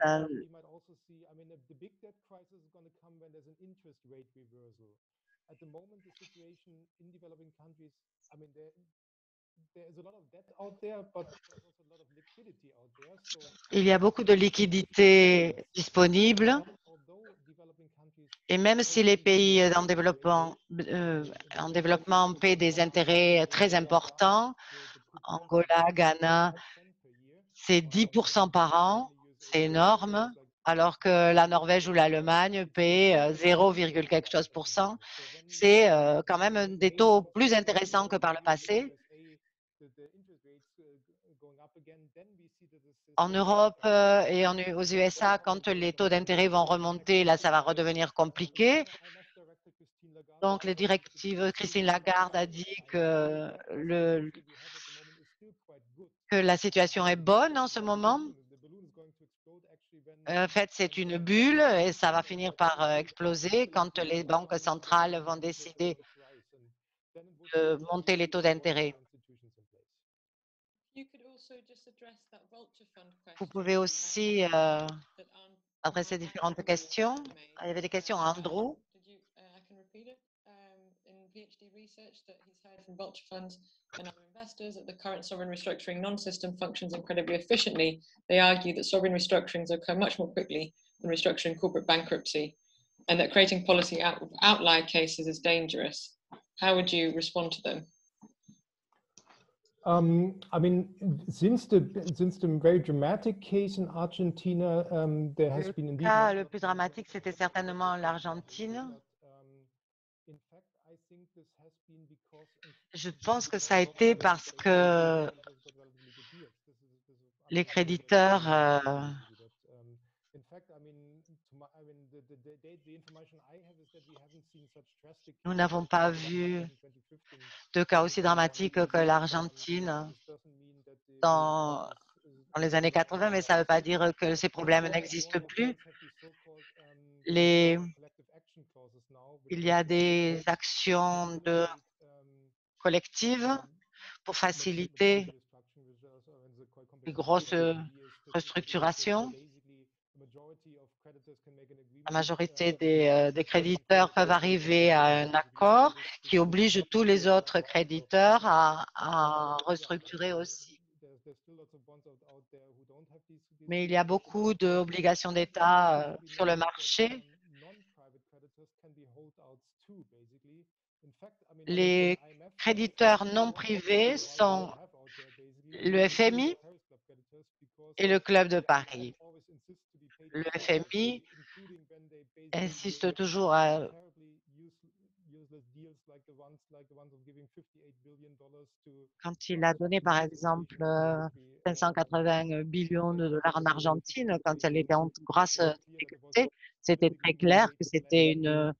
Speaker 5: Il y a beaucoup de liquidités disponibles. Et même si les pays en développement paient des intérêts très importants, Angola, Ghana, c'est 10% par an, c'est énorme, alors que la Norvège ou l'Allemagne paient 0, quelque chose pour cent. C'est quand même des taux plus intéressants que par le passé. En Europe et aux USA, quand les taux d'intérêt vont remonter, là, ça va redevenir compliqué. Donc, les directives, Christine Lagarde a dit que la situation est bonne en ce moment. En fait, c'est une bulle et ça va finir par exploser quand les banques centrales vont décider de monter les taux d'intérêt. Vous pouvez aussi adresser différentes questions. Il y avait des questions à Andrew.
Speaker 1: In PhD research that he's heard from vulture funds and other investors that the current sovereign restructuring non-system functions incredibly efficiently. They argue that sovereign restructurings occur much more quickly than restructuring corporate bankruptcy, and that creating policy outlier cases is dangerous. How would you respond to them?
Speaker 3: I mean, since the very dramatic case in Argentina, there has been indeed.
Speaker 5: Le plus dramatique, c'était certainement l'Argentine. Je pense que ça a été parce que les créditeurs nous n'avons pas vu de cas aussi dramatiques que l'Argentine dans les années 80, mais ça ne veut pas dire que ces problèmes n'existent plus. Il y a des actions collectives pour faciliter les grosses restructurations. La majorité des créditeurs peuvent arriver à un accord qui oblige tous les autres créditeurs à restructurer aussi. Mais il y a beaucoup d'obligations d'État sur le marché. Les créditeurs non privés sont le FMI et le Club de Paris. Le FMI insiste toujours quand il a donné, par exemple, 580 billions de dollars en Argentine, quand elle était en grosse difficulté, c'était très clair que c'était un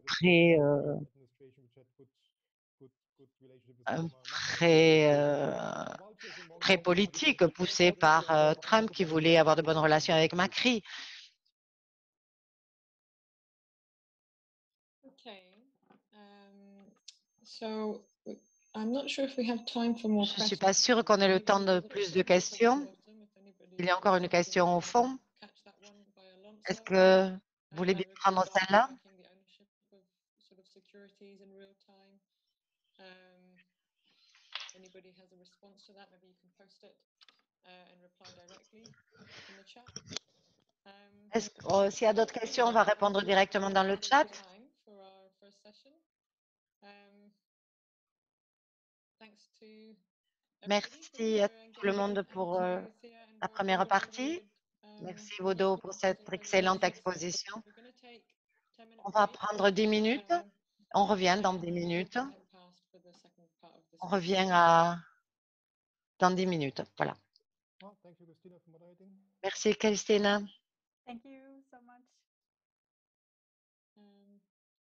Speaker 5: prêt très politique poussé par Trump qui voulait avoir de bonnes relations avec Macri.
Speaker 1: Je ne
Speaker 5: suis pas sûre qu'on ait le temps de plus de questions. Il y a encore une question au fond. Est-ce que vous voulez bien prendre celle-là? S'il y a d'autres questions, on va répondre directement dans le chat. Merci à tout le monde pour la première partie. Merci Bodo pour cette excellente exposition. On va prendre 10 minutes. On revient dans 10 minutes. On revient dans 10 minutes. Voilà. Merci Christina.
Speaker 4: Thank you so much.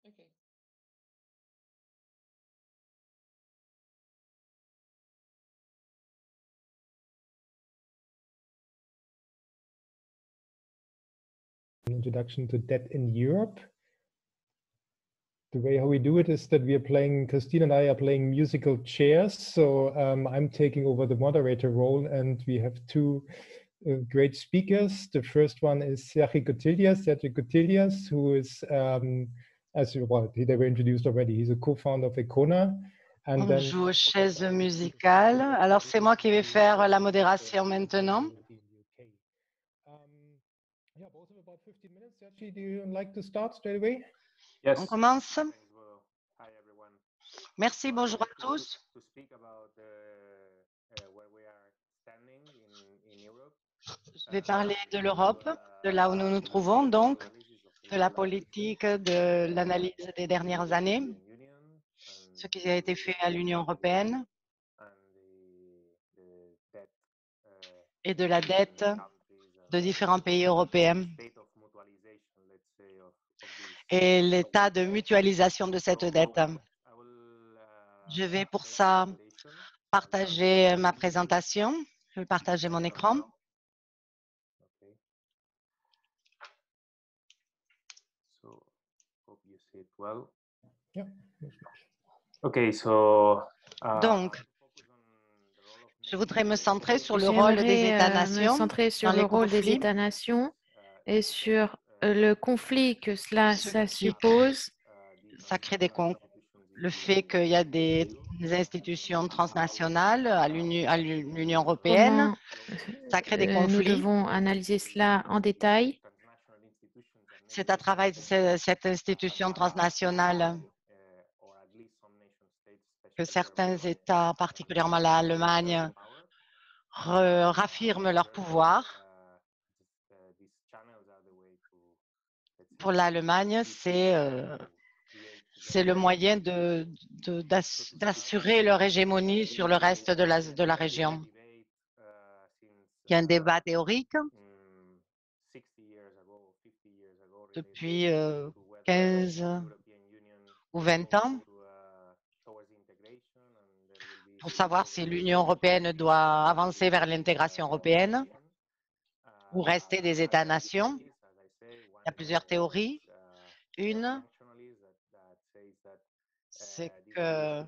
Speaker 1: Okay.
Speaker 3: introduction to debt in Europe. The way how we do it is that we are playing, Christine and I are playing musical chairs. So I'm taking over the moderator role, and we have two great speakers. The first one is Sergio Cotillas, who is, well, they were introduced already. He's a co-founder of Econa.
Speaker 5: On joue aux chaises musicales. Alors, c'est moi qui vais faire la modération maintenant.
Speaker 3: Yeah, both of about 15 minutes. Sergio, do you like to start straight away?
Speaker 6: Yes.
Speaker 5: On commence.
Speaker 6: Hi, everyone.
Speaker 5: Merci, bonjour à tous.
Speaker 6: To speak about where we are standing in Europe.
Speaker 5: Je vais parler de l'Europe, de là où nous nous trouvons, donc de la politique, de l'analyse des dernières années, ce qui a été fait à l'Union européenne et de la dette de différents pays européens et l'état de mutualisation de cette dette. Je vais pour ça partager ma présentation. Je vais partager mon écran. Donc, je voudrais me centrer sur le rôle des États-nations dans les
Speaker 2: États-nations et sur le conflit que cela suppose.
Speaker 5: Ça crée le fait qu'il y a des institutions transnationales à l'Union européenne. Ça crée des conflits.
Speaker 2: Nous devons analyser cela en détail.
Speaker 5: C'est à travers cette institution transnationale que certains États, particulièrement l'Allemagne, raffirment leur pouvoir. Pour l'Allemagne, c'est le moyen d'assurer leur hégémonie sur le reste de la région. Il y a un débat théorique depuis 15 ou 20 ans pour savoir si l'Union européenne doit avancer vers l'intégration européenne ou rester des États-nations. Il y a plusieurs théories. Une, c'est que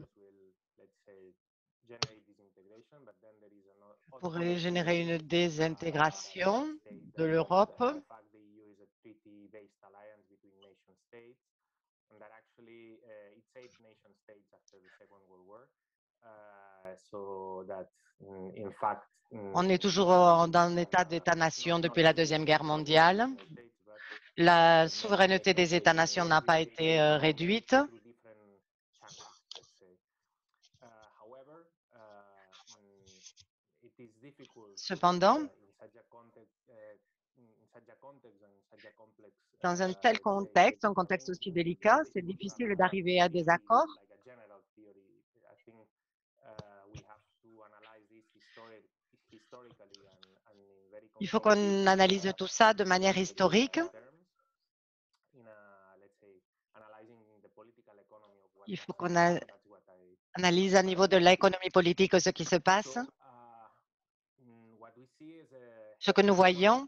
Speaker 5: pourrait générer une désintégration de l'Europe. On est toujours dans un état d'État-nation depuis la Deuxième Guerre mondiale. La souveraineté des États-nations n'a pas été réduite. Cependant, dans un tel contexte, un contexte aussi délicat, c'est difficile d'arriver à des accords. Il faut qu'on analyse tout ça de manière historique. Il faut qu'on analyse à niveau de l'économie politique ce qui se passe. Ce que nous voyons,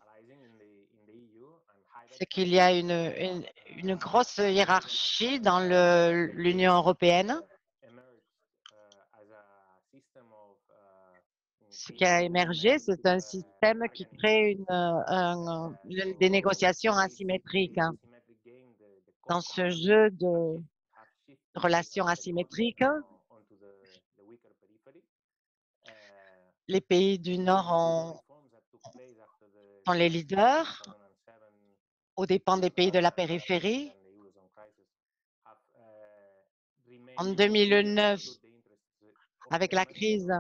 Speaker 5: c'est qu'il y a une grosse hiérarchie dans l'Union européenne. Ce qui a émergé, c'est un système qui crée des négociations asymétriques. Dans ce jeu de relations asymétriques, les pays du Nord sont les leaders aux dépens des pays de la périphérie. En 2009, avec la crise,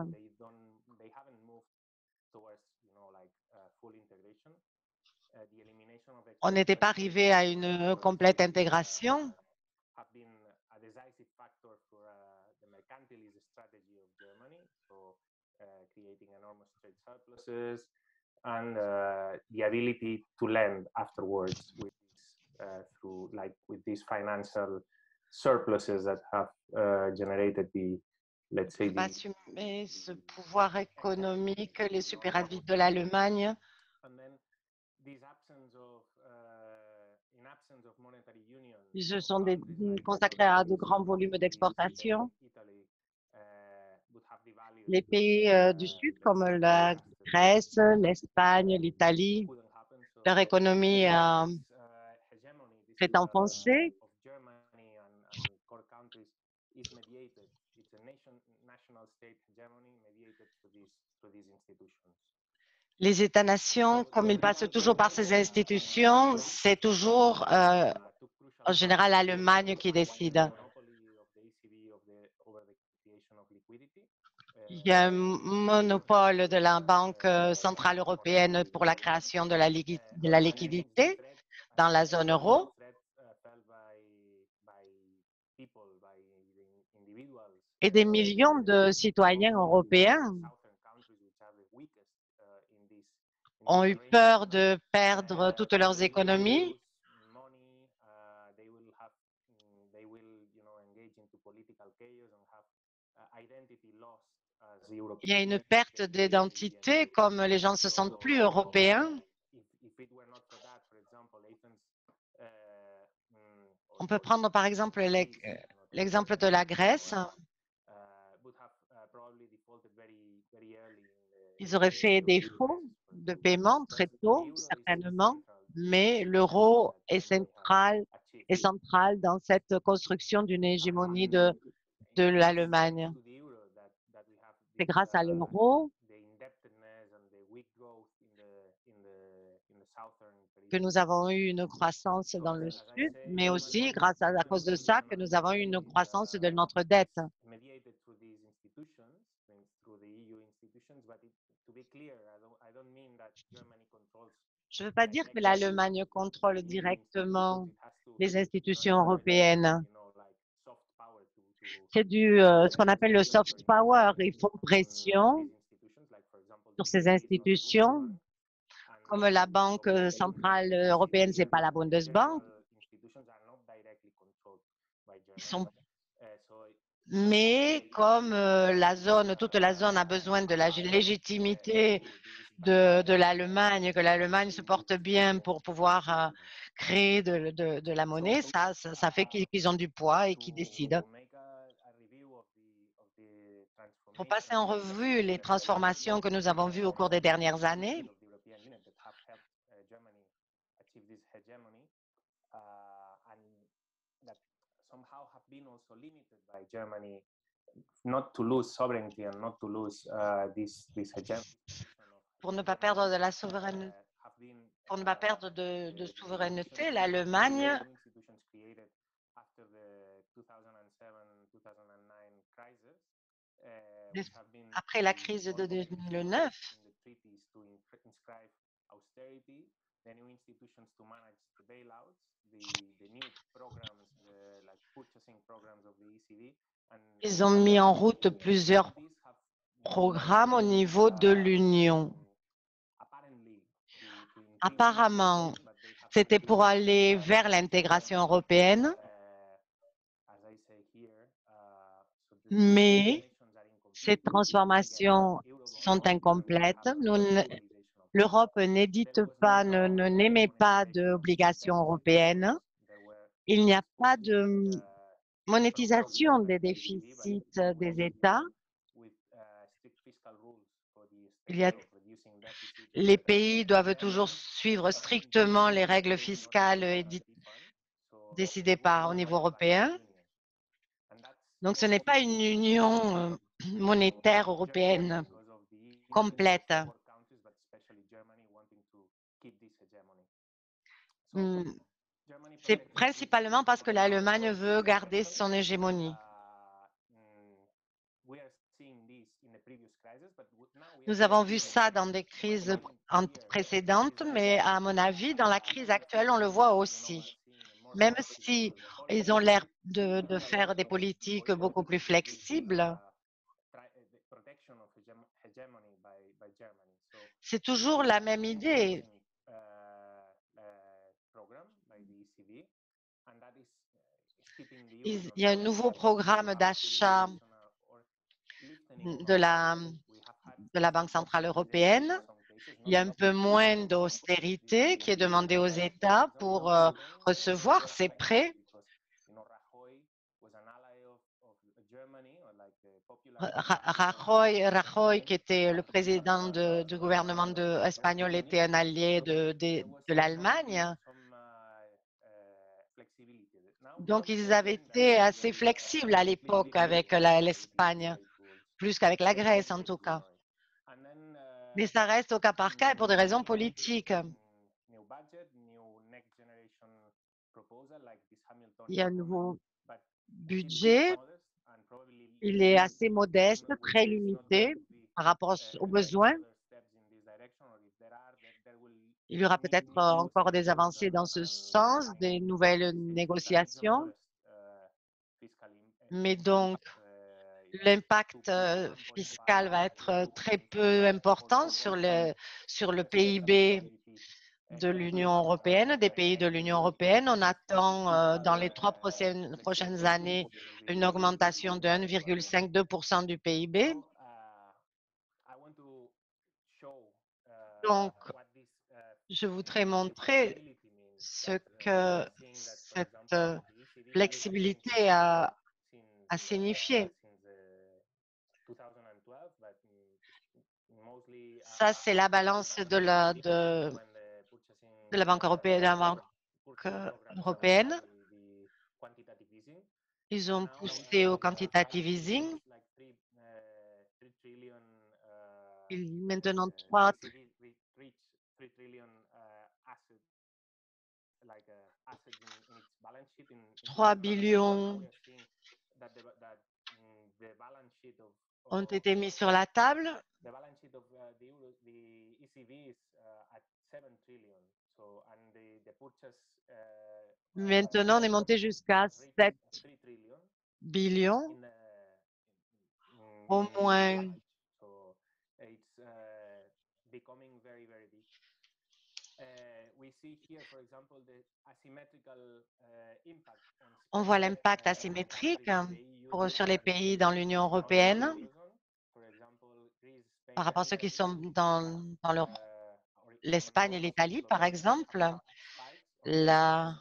Speaker 5: on n'était pas arrivé à une complète intégration.
Speaker 6: And the ability to lend afterwards with these financial surpluses that have generated let's say,
Speaker 5: assumer ce pouvoir économique, les superávits de l'Allemagne. Ils se sont consacrés à de grands volumes d'exportation. Les pays du Sud, comme la Grèce, l'Espagne, l'Italie, leur économie s'est enfoncée. Les États-nations, comme ils passent toujours par ces institutions, c'est toujours en général l'Allemagne qui décide. Il y a un monopole de la Banque centrale européenne pour la création de la liquidité dans la zone euro. Et des millions de citoyens européens ont eu peur de perdre toutes leurs économies. Il y a une perte d'identité, comme les gens se sentent plus européens. On peut prendre par exemple l'exemple de la Grèce. Ils auraient fait défaut de paiement très tôt, certainement, mais l'euro est central dans cette construction d'une hégémonie de l'Allemagne. C'est grâce à l'euro que nous avons eu une croissance dans le Sud, mais aussi grâce à cause de ça que nous avons eu une croissance de notre dette. Je ne veux pas dire que l'Allemagne contrôle directement les institutions européennes. C'est ce qu'on appelle le soft power. Ils font pression sur ces institutions, comme la Banque centrale européenne, ce n'est pas la Bundesbank. Mais comme toute la zone a besoin de la légitimité de l'Allemagne, que l'Allemagne se porte bien pour pouvoir créer de la monnaie, ça fait qu'ils ont du poids et qu'ils décident. Pour passer en revue les transformations que nous avons vues au cours des dernières années, pour ne pas perdre de la souveraineté, pour ne pas perdre de souveraineté, l'Allemagne après la crise de 2009, ils ont mis en route plusieurs programmes au niveau de l'Union. Apparemment, c'était pour aller vers l'intégration européenne, mais ces transformations sont incomplètes. L'Europe n'édite pas, n'émet pas d'obligations européennes. Il n'y a pas de monétisation des déficits des États. Les pays doivent toujours suivre strictement les règles fiscales décidées au niveau européen. Donc, ce n'est pas une union monétaire européenne complète. C'est principalement parce que l'Allemagne veut garder son hégémonie. Nous avons vu ça dans des crises précédentes, mais à mon avis, dans la crise actuelle, on le voit aussi. Même si ils ont l'air de faire des politiques beaucoup plus flexibles, c'est toujours la même idée. Il y a un nouveau programme d'achat de la Banque centrale européenne Il y a un peu moins d'austérité qui est demandée aux États pour recevoir ces prêts. Rajoy, qui était le président du gouvernement espagnol, était un allié de l'Allemagne. Donc, ils avaient été assez flexibles à l'époque avec l'Espagne, plus qu'avec la Grèce en tout cas. Mais ça reste au cas par cas et pour des raisons politiques. Il y a un nouveau budget. Il est assez modeste, très limité par rapport aux besoins. Il y aura peut-être encore des avancées dans ce sens, des nouvelles négociations. Mais donc, l'impact fiscal va être très peu important sur le PIB de l'Union européenne, des pays de l'Union européenne. On attend dans les 3 prochaines années une augmentation de 1,52% du PIB. Donc, je voudrais montrer ce que cette flexibilité a signifié. Ça, c'est la balance de la Banque européenne. Ils ont poussé au quantitative easing. Maintenant, 3 billions ont été mis sur la table. Maintenant, on est monté jusqu'à 7 billions, au moins. On voit l'impact asymétrique sur les pays dans l'Union européenne par rapport à ceux qui sont dans l'Espagne et l'Italie, par exemple.
Speaker 2: On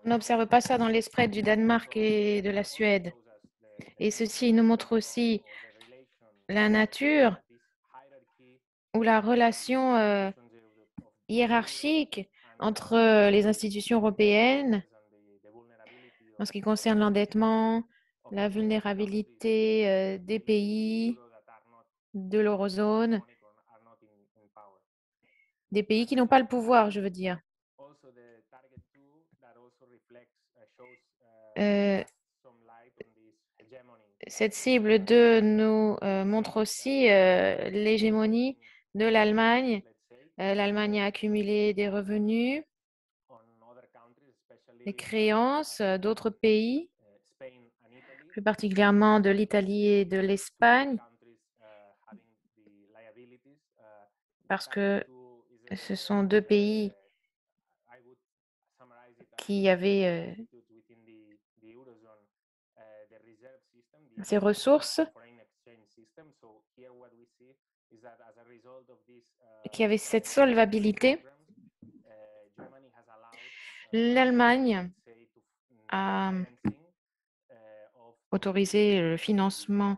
Speaker 2: n'observe pas ça dans les spreads du Danemark et de la Suède. Et ceci nous montre aussi la nature ou la relation hiérarchique entre les institutions européennes en ce qui concerne l'endettement, la vulnérabilité des pays de l'eurozone, des pays qui n'ont pas le pouvoir, je veux dire. Cette cible 2 nous montre aussi l'hégémonie de l'Allemagne. L'Allemagne a accumulé des revenus, des créances d'autres pays, plus particulièrement de l'Italie et de l'Espagne, parce que ce sont 2 pays qui avaient ces ressources, qui avaient cette solvabilité. L'Allemagne a autorisé le financement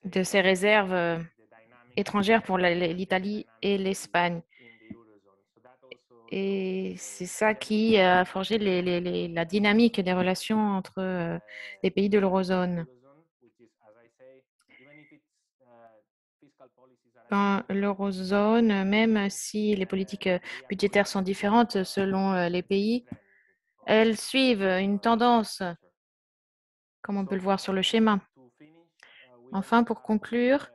Speaker 2: de ces réserves étrangères pour l'Italie et l'Espagne. Et c'est ça qui a forgé la dynamique des relations entre les pays de l'eurozone. Dans l'eurozone, même si les politiques budgétaires sont différentes selon les pays, elles suivent une tendance, comme on peut le voir sur le schéma. Enfin, pour conclure,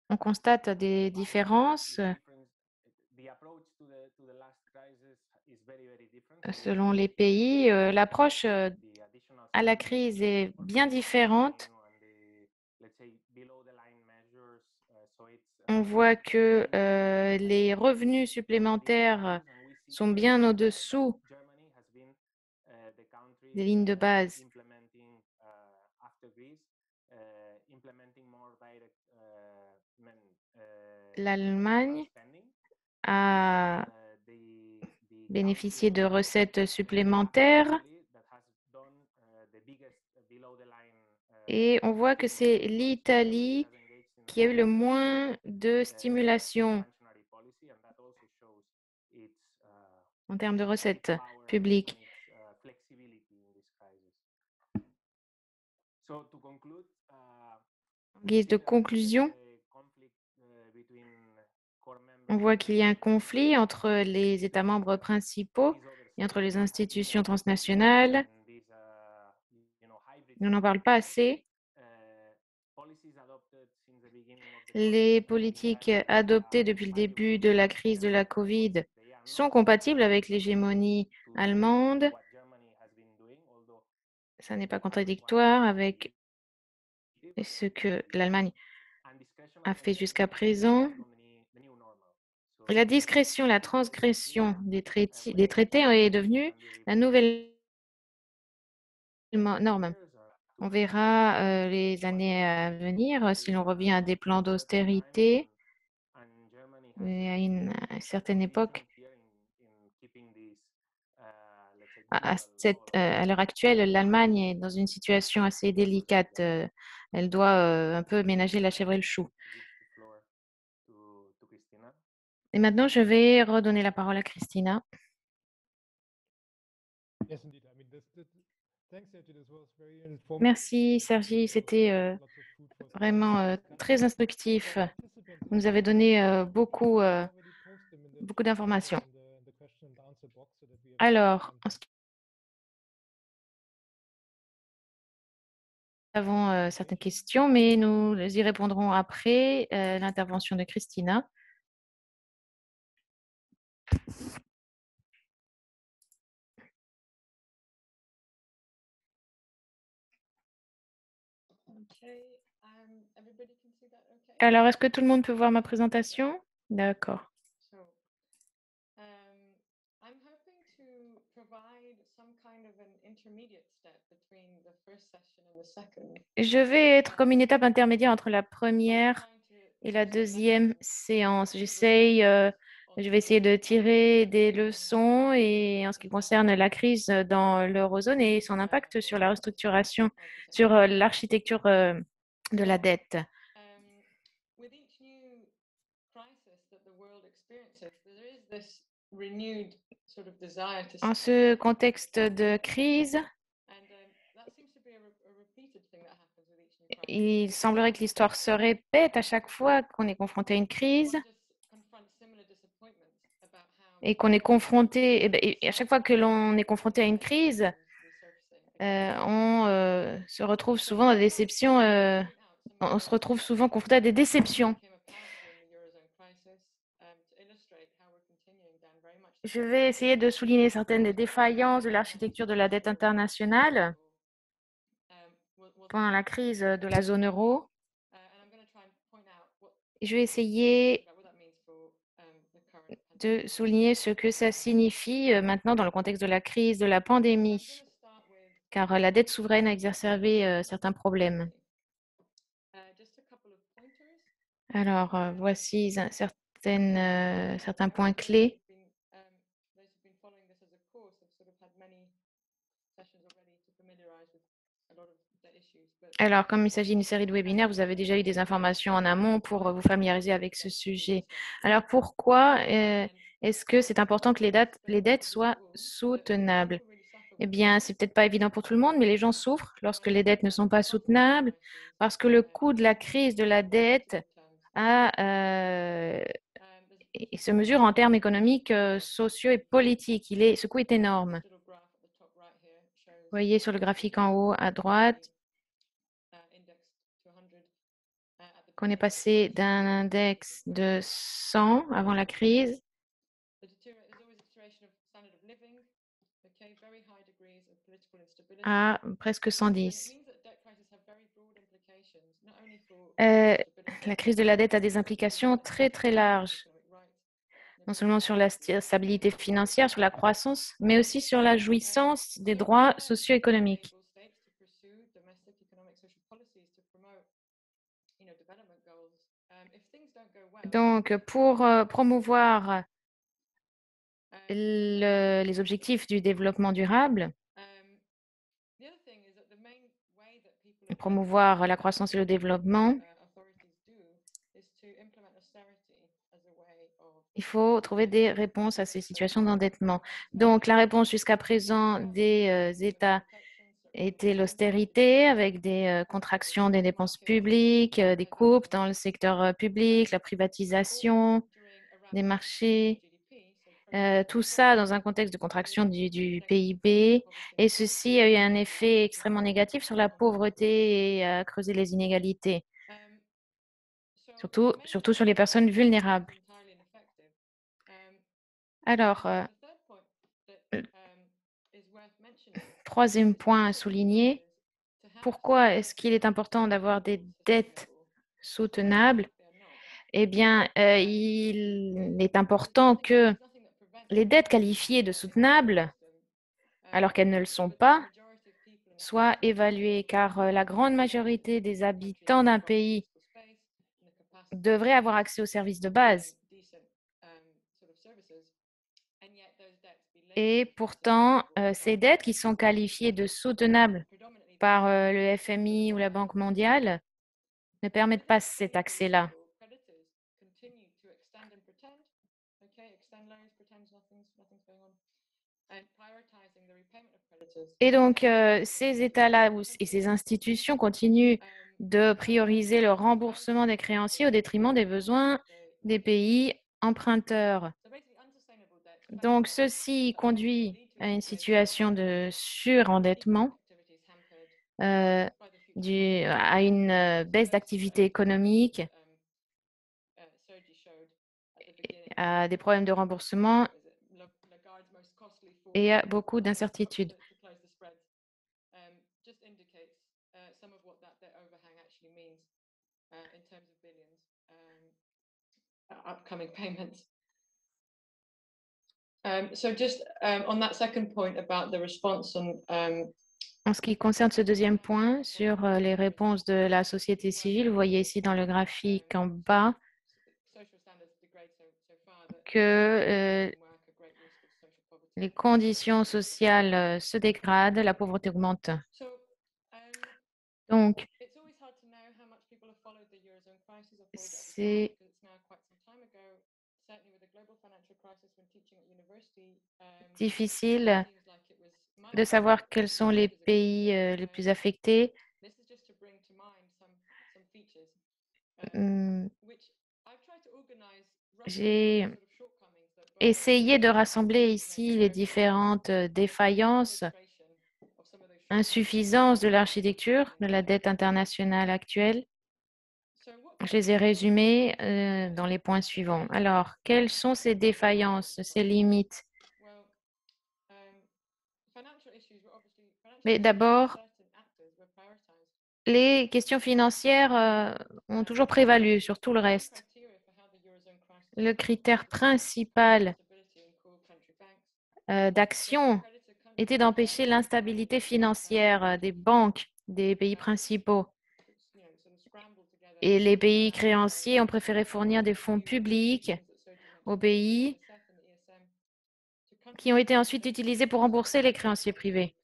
Speaker 2: on constate des différences selon les pays. L'approche à la crise est bien différente. On voit que les revenus supplémentaires sont bien au-dessous des lignes de base. L'Allemagne a bénéficié de recettes supplémentaires et on voit que c'est l'Italie qui a eu le moins de stimulation en termes de recettes publiques. En guise de conclusion, on voit qu'il y a un conflit entre les États membres principaux et entre les institutions transnationales. On n'en parle pas assez. Les politiques adoptées depuis le début de la crise de la COVID sont compatibles avec l'hégémonie allemande. Ça n'est pas contradictoire avec ce que l'Allemagne a fait jusqu'à présent. La discrétion, la transgression des traités est devenue la nouvelle norme. On verra les années à venir si l'on revient à des plans d'austérité. À une certaine époque, à l'heure actuelle, l'Allemagne est dans une situation assez délicate. Elle doit un peu ménager la chèvre et le chou. Et maintenant, je vais redonner la parole à Christina. Merci, Sergi. C'était vraiment très instructif. Vous nous avez donné beaucoup d'informations. Alors, nous avons certaines questions, mais nous y répondrons après l'intervention de Christina. Alors, est-ce que tout le monde peut voir ma présentation? D'accord. Je vais être comme une étape intermédiaire entre la première et la deuxième séance. Je vais essayer de tirer des leçons et en ce qui concerne la crise dans l'eurozone et son impact sur la restructuration, sur l'architecture de la dette. En ce contexte de crise, il semblerait que l'histoire se répète à chaque fois qu'on est confronté à une crise et qu'on est confronté, et à chaque fois que l'on est confronté à une crise, on se retrouve souvent à des déceptions, on se retrouve souvent confronté à des déceptions. Je vais essayer de souligner certaines des défaillances de l'architecture de la dette internationale pendant la crise de la zone euro. Je vais essayer de souligner ce que ça signifie maintenant dans le contexte de la crise, de la pandémie, car la dette souveraine a exacerbé certains problèmes. Alors, voici certains points clés. Alors, comme il s'agit d'une série de webinaires, vous avez déjà eu des informations en amont pour vous familiariser avec ce sujet. Alors, pourquoi est-ce que c'est important que les dettes soient soutenables? Eh bien, c'est peut-être pas évident pour tout le monde, mais les gens souffrent lorsque les dettes ne sont pas soutenables, parce que le coût de la crise de la dette se mesure en termes économiques, sociaux et politiques. Ce coût est énorme. Vous voyez sur le graphique en haut à droite qu'on est passé d'un index de 100 avant la crise à presque 110. La crise de la dette a des implications très, très larges, non seulement sur la stabilité financière, sur la croissance, mais aussi sur la jouissance des droits socio-économiques. Donc, pour promouvoir les objectifs du développement durable, promouvoir la croissance et le développement, il faut trouver des réponses à ces situations d'endettement. Donc, la réponse jusqu'à présent des États était l'austérité avec des contractions des dépenses publiques, des coupes dans le secteur public, la privatisation des marchés, tout ça dans un contexte de contraction du PIB. Et ceci a eu un effet extrêmement négatif sur la pauvreté et a creusé les inégalités, surtout sur les personnes vulnérables. Alors, troisième point à souligner, pourquoi est-ce qu'il est important d'avoir des dettes soutenables? Eh bien, il est important que les dettes qualifiées de soutenables, alors qu'elles ne le sont pas, soient évaluées, car la grande majorité des habitants d'un pays devraient avoir accès aux services de base. Et pourtant, ces dettes qui sont qualifiées de soutenables par le FMI ou la Banque mondiale ne permettent pas cet accès-là. Et donc, ces États-là et ces institutions continuent de prioriser le remboursement des créanciers au détriment des besoins des pays emprunteurs. Donc, ceci conduit à une situation de surendettement, à une baisse d'activité économique, à des problèmes de remboursement et à beaucoup d'incertitudes.
Speaker 1: Upcoming payments. So just on that second point about the response
Speaker 2: en ce qui concerne ce deuxième point sur les réponses de la société civile, vous voyez ici dans le graphique en bas que les conditions sociales se dégradent, la pauvreté augmente. Donc, c'est difficile de savoir quels sont les pays les plus affectés. J'ai essayé de rassembler ici les différentes défaillances, insuffisances de l'architecture de la dette internationale actuelle. Je les ai résumées dans les points suivants. Alors, quelles sont ces défaillances, ces limites? Mais d'abord, les questions financières ont toujours prévalu sur tout le reste. Le critère principal d'action était d'empêcher l'instabilité financière des banques des pays principaux. Et les pays créanciers ont préféré fournir des fonds publics aux pays qui ont été ensuite utilisés pour rembourser les créanciers privés.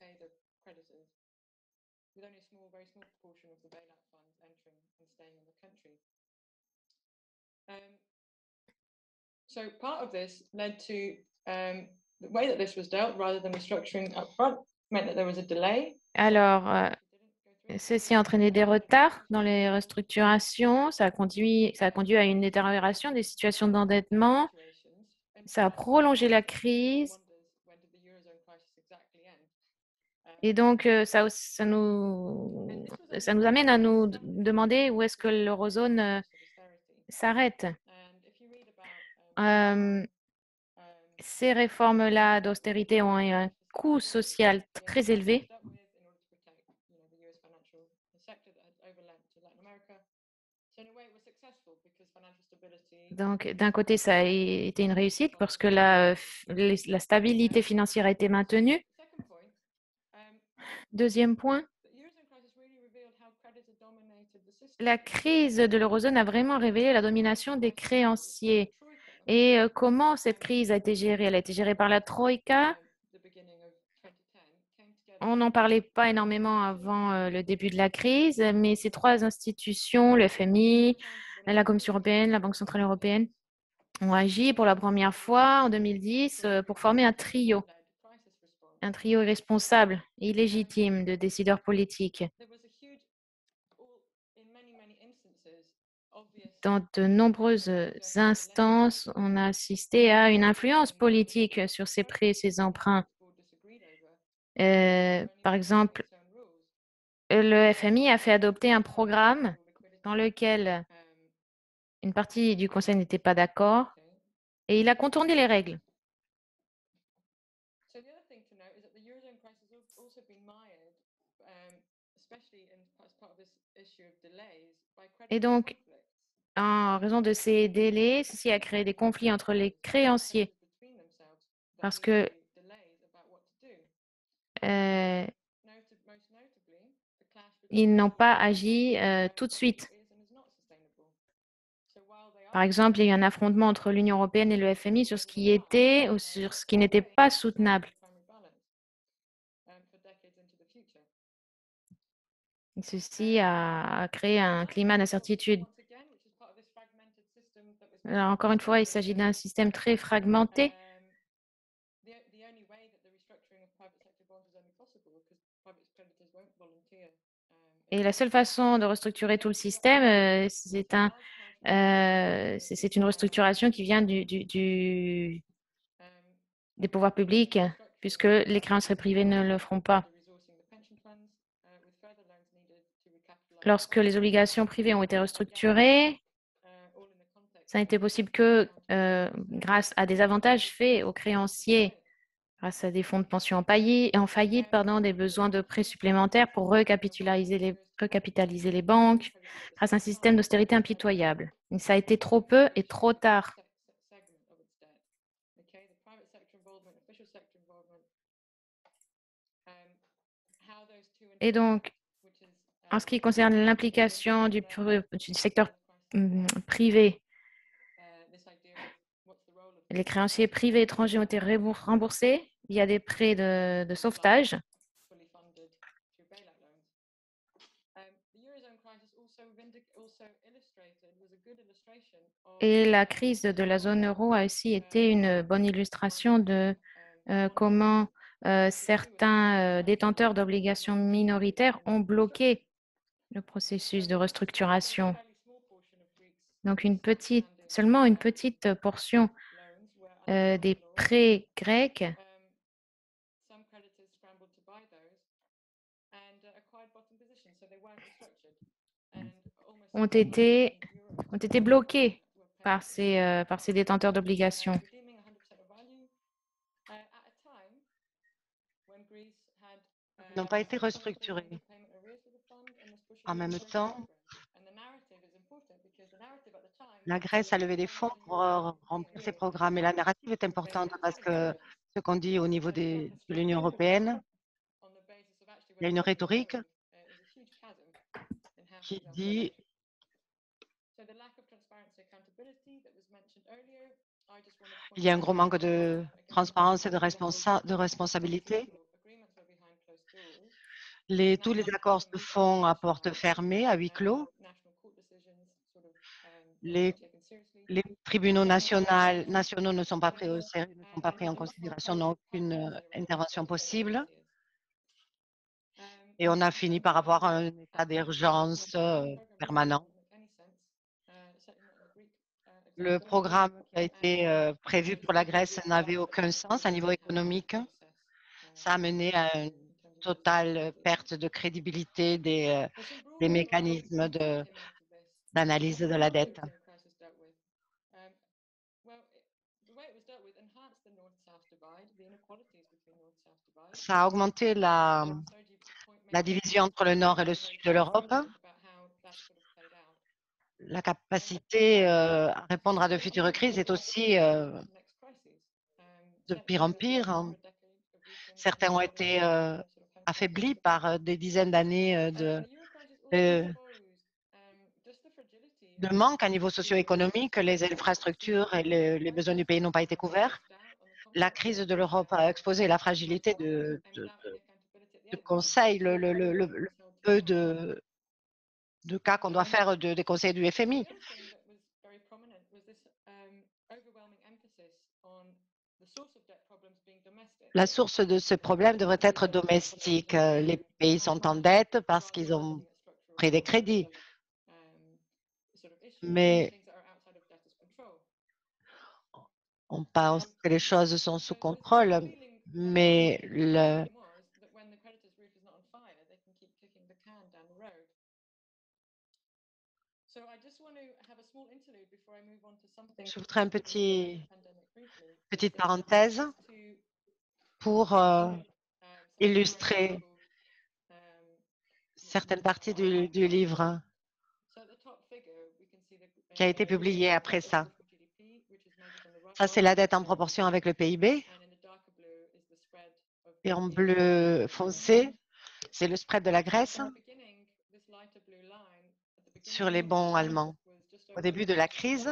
Speaker 1: So part of this led to the way that this was dealt rather than restructuring upfront meant that there was a delay.
Speaker 2: Alors, ceci a entraîné des retards dans les restructurations, ça a conduit à une détérioration des situations d'endettement, ça a prolongé la crise. Et donc, ça nous amène à nous demander où est-ce que l'eurozone s'arrête. Ces réformes-là d'austérité ont coût social très élevé. Donc, d'un côté, ça a été une réussite parce que la stabilité financière a été maintenue. Deuxième point, la crise de l'eurozone a vraiment révélé la domination des créanciers. Et comment cette crise a été gérée? Elle a été gérée par la Troïka. On n'en parlait pas énormément avant le début de la crise, mais ces trois institutions, le FMI, la Commission européenne, la Banque centrale européenne, ont agi pour la première fois en 2010 pour former un trio irresponsable, illégitime de décideurs politiques. Dans de nombreuses instances, on a assisté à une influence politique sur ces prêts et ces emprunts. Par exemple, le FMI a fait adopter un programme dans lequel une partie du Conseil n'était pas d'accord et il a contourné les règles. Et donc, en raison de ces délais, ceci a créé des conflits entre les créanciers parce que ils n'ont pas agi tout de suite. Par exemple, il y a eu un affrontement entre l'Union européenne et le FMI sur ce qui était ou sur ce qui n'était pas soutenable. Et ceci a créé un climat d'incertitude. Alors, encore une fois, il s'agit d'un système très fragmenté. Et la seule façon de restructurer tout le système, c'est une restructuration qui vient des pouvoirs publics, puisque les créanciers privés ne le feront pas. Lorsque les obligations privées ont été restructurées, ça n'a été possible que grâce à des avantages faits aux créanciers, grâce à des fonds de pension en faillite, des besoins de prêts supplémentaires pour recapitaliser les banques, grâce à un système d'austérité impitoyable. Et ça a été trop peu et trop tard. Et donc, en ce qui concerne l'implication du secteur privé, les créanciers privés étrangers ont été remboursés via des prêts de sauvetage. Et la crise de la zone euro a aussi été une bonne illustration de comment certains détenteurs d'obligations minoritaires ont bloqué le processus de restructuration. Donc, seulement une petite portion des prêts grecs ont été bloqués par ces détenteurs d'obligations.
Speaker 5: N'ont pas été restructurés. En même temps, la Grèce a levé des fonds pour remplir ses programmes. Et la narrative est importante parce que ce qu'on dit au niveau de l'Union européenne, il y a une rhétorique qui dit il y a un gros manque de transparence et de responsabilité. Tous les accords se font à porte fermée, à huis clos. Les tribunaux nationaux ne sont pas pris au sérieux, ne sont pas pris en considération, n'ont aucune intervention possible. Et on a fini par avoir un état d'urgence permanent. Le programme qui a été prévu pour la Grèce n'avait aucun sens à niveau économique. Ça a mené à une totale perte de crédibilité des mécanismes d'analyse de la dette. Ça a augmenté la division entre le nord et le sud de l'Europe, la capacité à répondre à de futures crises est aussi de pire en pire. Certains ont été affaiblis par des dizaines d'années de manque à niveau socio-économique. Les infrastructures et les besoins du pays n'ont pas été couverts. La crise de l'Europe a exposé la fragilité de conseils, le peu de cas qu'on doit faire des conseils du FMI. La source de ce problème devrait être domestique. Les pays sont en dette parce qu'ils ont pris des crédits. Mais on pense que les choses sont sous contrôle, mais je voudrais une petite parenthèse pour illustrer certaines parties du livre qui a été publié après ça. Ça, c'est la dette en proportion avec le PIB. Et en bleu foncé, c'est le spread de la Grèce sur les bons allemands. Au début de la crise,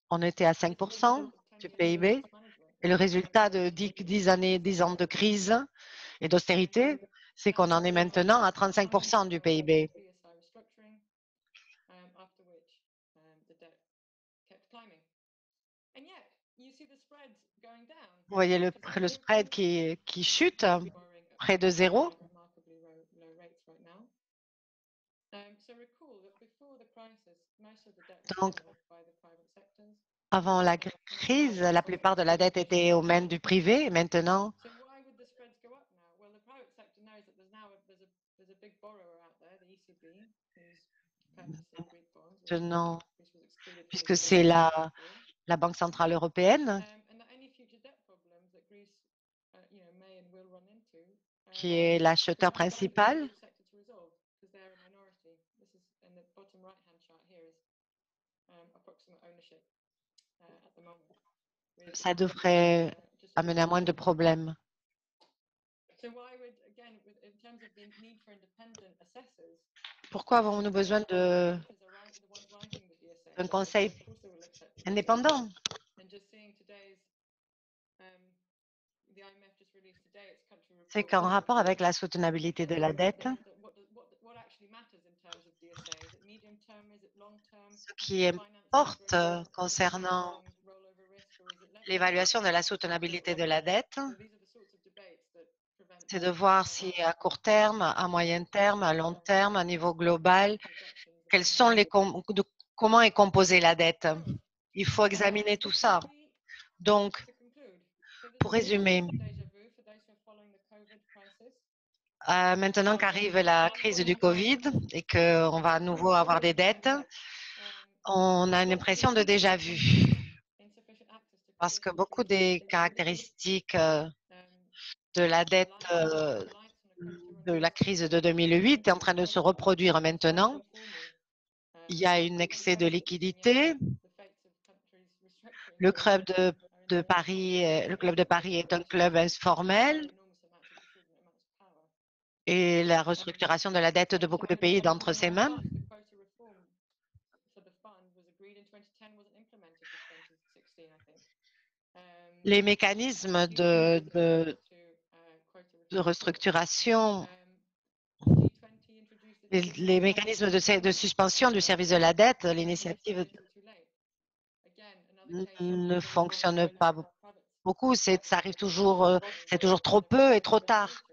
Speaker 5: on était à 5% du PIB. Et le résultat de 10 ans de crise et d'austérité, c'est qu'on en est maintenant à 35% du PIB. Vous voyez le spread qui chute près de zéro. Donc, avant la crise, la plupart de la dette était aux mains du privé. Maintenant, puisque c'est la Banque centrale européenne qui est l'acheteur principal. Ça devrait amener à moins de problèmes. Pourquoi avons-nous besoin d'un conseil indépendant? C'est qu'en rapport avec la soutenabilité de la dette, ce qui importe concernant l'évaluation de la soutenabilité de la dette, c'est de voir si à court terme, à moyen terme, à long terme, à niveau global, comment est composée la dette. Il faut examiner tout ça. Donc, pour résumer, maintenant qu'arrive la crise du Covid et qu'on va à nouveau avoir des dettes, on a une impression de déjà-vu. Parce que beaucoup des caractéristiques de la dette de la crise de 2008 est en train de se reproduire maintenant. Il y a un excès de liquidité. Le club de Paris est un club informel et la restructuration de la dette de beaucoup de pays est entre ses mains. Les mécanismes de restructuration, les mécanismes de suspension du service de la dette, l'initiative ne fonctionne pas beaucoup. Ça arrive toujours, c'est toujours trop peu et trop tard.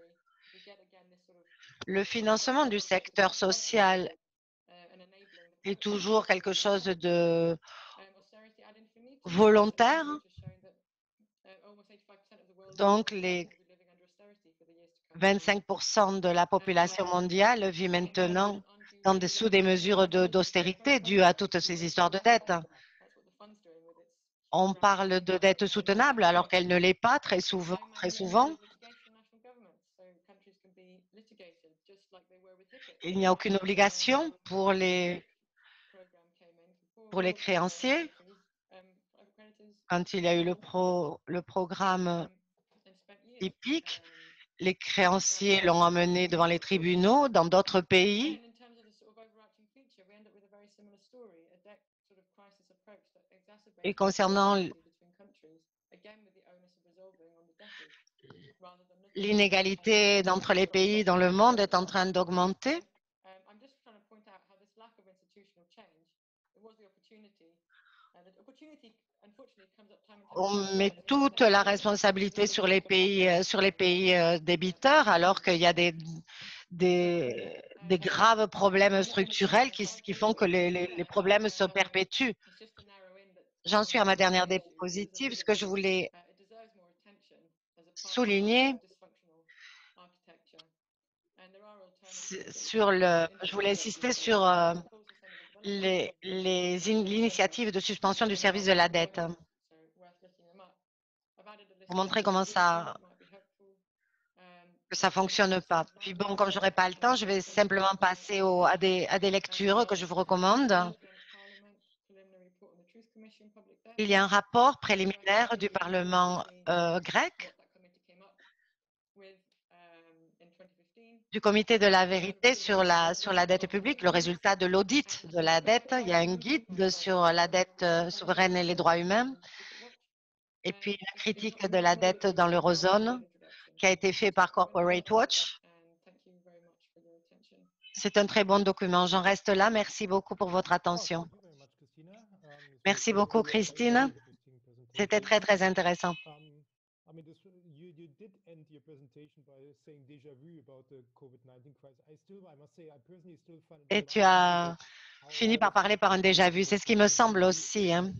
Speaker 5: Le financement du secteur social est toujours quelque chose de volontaire. Donc, les 25% de la population mondiale vit maintenant sous des mesures d'austérité dues à toutes ces histoires de dette. On parle de dette soutenable alors qu'elle ne l'est pas très souvent. Il n'y a aucune obligation pour les créanciers. Quand il y a eu le programme typique, les créanciers l'ont amené devant les tribunaux dans d'autres pays. Et concernant l'inégalité entre les pays dans le monde est en train d'augmenter. On met toute la responsabilité sur les pays débiteurs, alors qu'il y a des graves problèmes structurels qui font que les problèmes se perpétuent. J'en suis à ma dernière diapositive. Ce que je voulais souligner, je voulais insister sur l'initiative de suspension du service de la dette. Pour montrer comment que ça fonctionne pas. Puis bon, comme j'aurai pas le temps, je vais simplement passer à des lectures que je vous recommande. Il y a un rapport préliminaire du Parlement grec, du comité de la vérité sur la dette publique, le résultat de l'audit de la dette. Il y a un guide sur la dette souveraine et les droits humains. Et puis la critique de la dette dans l'eurozone qui a été fait par Corporate Watch. C'est un très bon document. J'en reste là. Merci beaucoup pour votre attention. Merci beaucoup, Christine. C'était très, très intéressant. Et tu as fini par parler par un déjà-vu. C'est ce qui me semble aussi. Hein.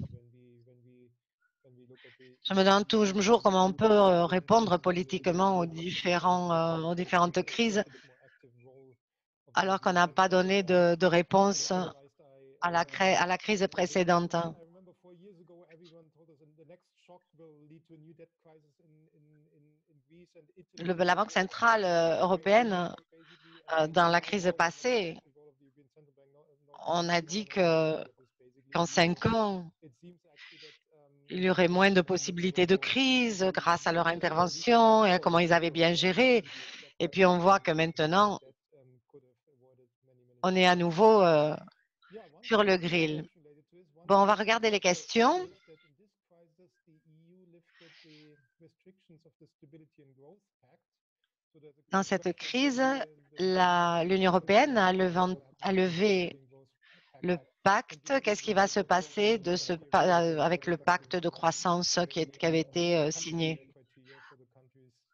Speaker 5: Je me demande toujours comment on peut répondre politiquement aux différentes crises, alors qu'on n'a pas donné de réponse à la crise précédente. La Banque centrale européenne, dans la crise passée, on a dit qu'en 5 ans, il y aurait moins de possibilités de crise grâce à leur intervention et à comment ils avaient bien géré. Et puis, on voit que maintenant, on est à nouveau sur le grill. Bon, on va regarder les questions. Dans cette crise, l'Union européenne a levé le pacte. Qu'est-ce qui va se passer avec le pacte de croissance qui avait été signé?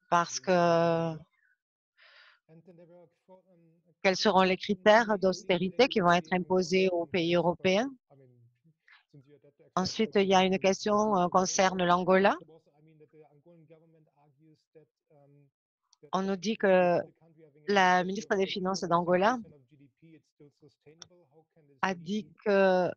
Speaker 5: Parce que quels seront les critères d'austérité qui vont être imposés aux pays européens? Ensuite, il y a une question concerne l'Angola. On nous dit que la ministre des Finances d'Angola a dit que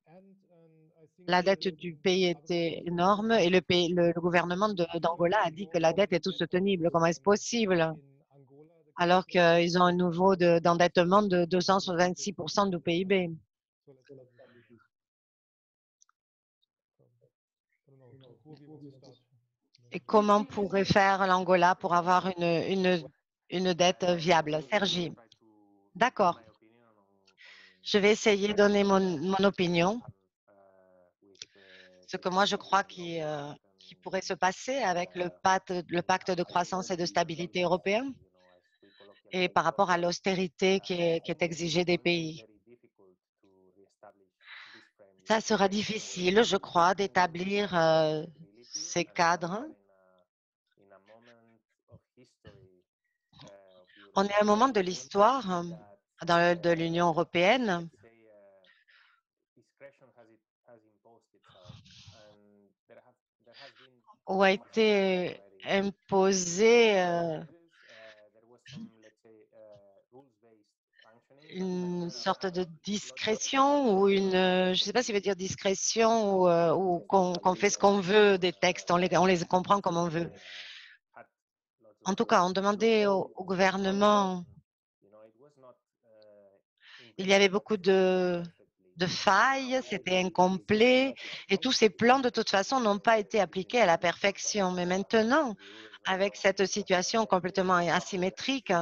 Speaker 5: la dette du pays était énorme et le gouvernement d'Angola a dit que la dette est tout soutenable. Comment est-ce possible? Alors qu'ils ont un niveau d'endettement de 226% du PIB. Et comment pourrait faire l'Angola pour avoir une dette viable? Sergi. D'accord. Je vais essayer de donner mon opinion. Ce que moi, je crois qui pourrait se passer avec le pacte de croissance et de stabilité européen et par rapport à l'austérité qui est exigée des pays. Ça sera difficile, je crois, d'établir ces cadres. On est à un moment de l'histoire de l'Union européenne où a été imposé une sorte de discrétion ou une, je ne sais pas s'il veut dire discrétion ou qu'on fait ce qu'on veut des textes, on les comprend comme on veut. En tout cas, on demandait au gouvernement, il y avait beaucoup de failles, c'était incomplet et tous ces plans, de toute façon, n'ont pas été appliqués à la perfection. Mais maintenant, avec cette situation complètement asymétrique,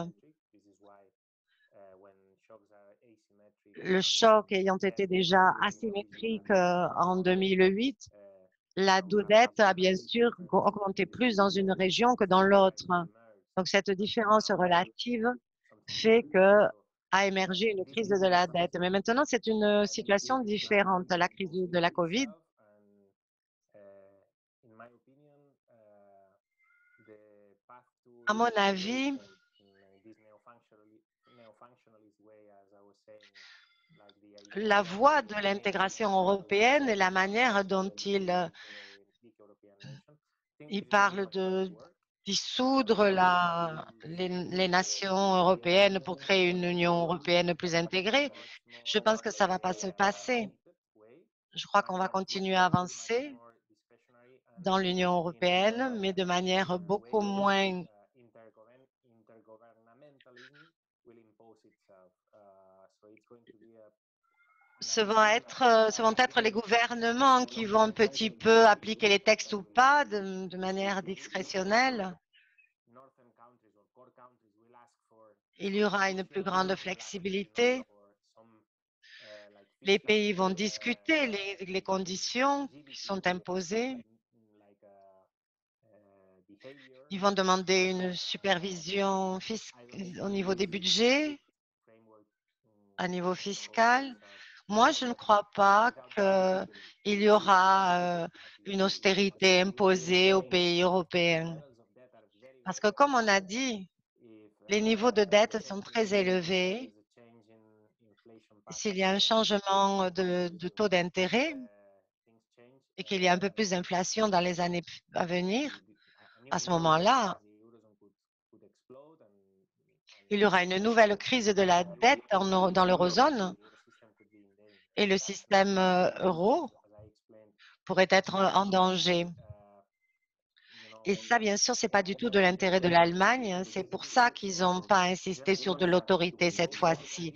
Speaker 5: le choc ayant été déjà asymétrique en 2008, la dette a bien sûr augmenté plus dans une région que dans l'autre. Donc, cette différence relative fait que a émergé une crise de la dette. Mais maintenant, c'est une situation différente. La crise de la COVID, à mon avis, la voie de l'intégration européenne et la manière dont il parle de dissoudre les nations européennes pour créer une Union européenne plus intégrée, je pense que ça ne va pas se passer. Je crois qu'on va continuer à avancer dans l'Union européenne, mais de manière beaucoup moins ce vont être les gouvernements qui vont un petit peu appliquer les textes ou pas de manière discrétionnelle. Il y aura une plus grande flexibilité. Les pays vont discuter les conditions qui sont imposées. Ils vont demander une supervision au niveau des budgets, à niveau fiscal. Moi, je ne crois pas qu'il y aura une austérité imposée aux pays européens. Parce que, comme on a dit, les niveaux de dette sont très élevés. S'il y a un changement de taux d'intérêt et qu'il y a un peu plus d'inflation dans les années à venir, à ce moment-là, il y aura une nouvelle crise de la dette dans l'eurozone et le système euro pourrait être en danger. Et ça, bien sûr, ce n'est pas du tout de l'intérêt de l'Allemagne. C'est pour ça qu'ils n'ont pas insisté sur de l'autorité cette fois-ci.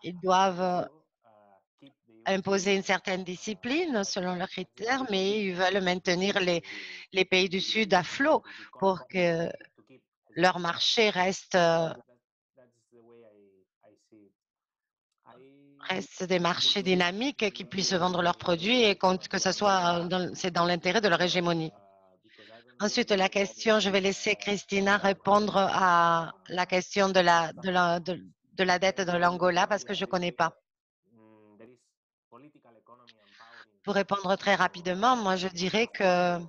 Speaker 5: Ils doivent imposer une certaine discipline selon leurs critères, mais ils veulent maintenir les pays du Sud à flot pour que leur marché reste des marchés dynamiques qui puissent vendre leurs produits et que ce soit c'est dans l'intérêt de leur hégémonie. Ensuite, la question, je vais laisser Christina répondre à la question de la dette de l'Angola parce que je ne connais pas. Pour répondre très rapidement, moi je dirais qu'il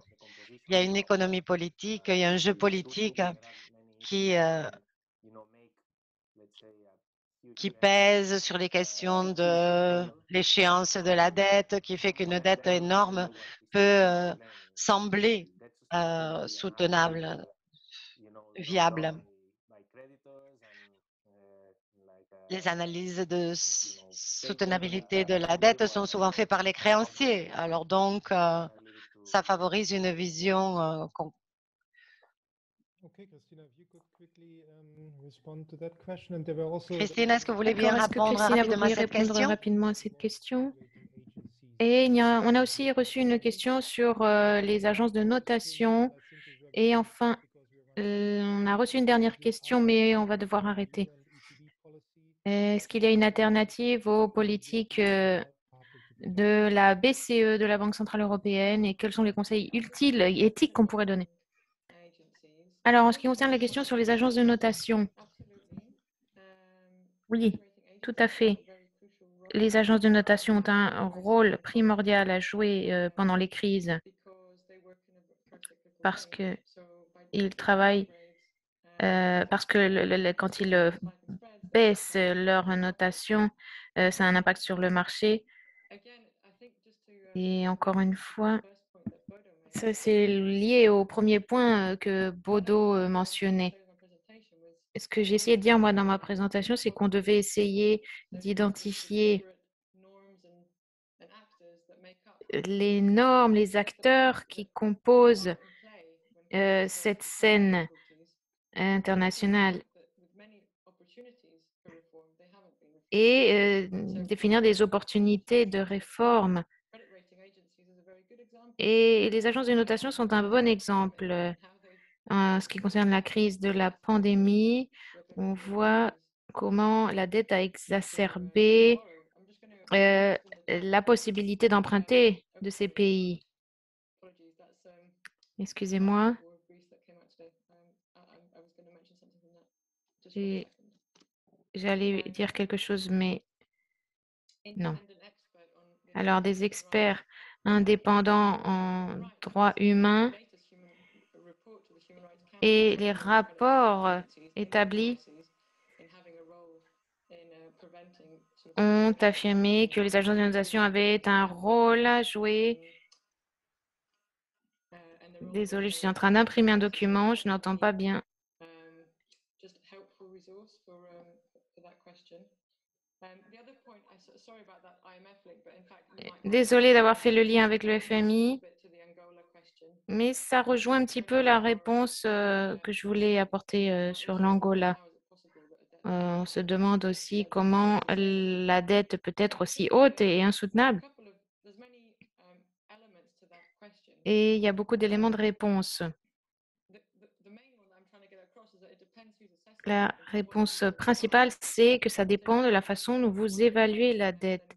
Speaker 5: y a une économie politique, il y a un jeu politique qui pèse sur les questions de l'échéance de la dette, qui fait qu'une dette énorme peut sembler soutenable, viable. Les analyses de soutenabilité de la dette sont souvent faites par les créanciers. Alors donc, ça favorise une vision Christine, est-ce que vous voulez bien
Speaker 2: D'accord. Est-ce que
Speaker 5: répondre
Speaker 2: Christina, vous
Speaker 5: rapidement à
Speaker 2: pouvez
Speaker 5: cette
Speaker 2: répondre
Speaker 5: question?
Speaker 2: rapidement à cette question? Et on a aussi reçu une question sur les agences de notation. Et enfin, on a reçu une dernière question, mais on va devoir arrêter. Est-ce qu'il y a une alternative aux politiques de la BCE, de la Banque centrale européenne, et quels sont les conseils utiles et éthiques qu'on pourrait donner? Alors, en ce qui concerne la question sur les agences de notation, oui, tout à fait. Les agences de notation ont un rôle primordial à jouer pendant les crises parce qu'ils travaillent, parce que quand ils baissent leur notation, ça a un impact sur le marché. Et encore une fois, ça c'est lié au premier point que Bodo mentionnait. ce que j'ai essayé de dire moi dans ma présentation, c'est qu'on devait essayer d'identifier les normes, les acteurs qui composent cette scène internationale et définir des opportunités de réforme. Et les agences de notation sont un bon exemple. En ce qui concerne la crise de la pandémie, on voit comment la dette a exacerbé la possibilité d'emprunter de ces pays. Excusez-moi. J'allais dire quelque chose, mais non. Alors, des experts indépendants en droits humains et les rapports établis ont affirmé que les agences d'inondation avaient un rôle à jouer. Désolée, je suis en train d'imprimer un document, je n'entends pas bien. Désolée d'avoir fait le lien avec le FMI, mais ça rejoint un petit peu la réponse que je voulais apporter sur l'Angola. On se demande aussi comment la dette peut être aussi haute et insoutenable. Et il y a beaucoup d'éléments de réponse. La réponse principale, c'est que ça dépend de la façon dont vous évaluez la dette.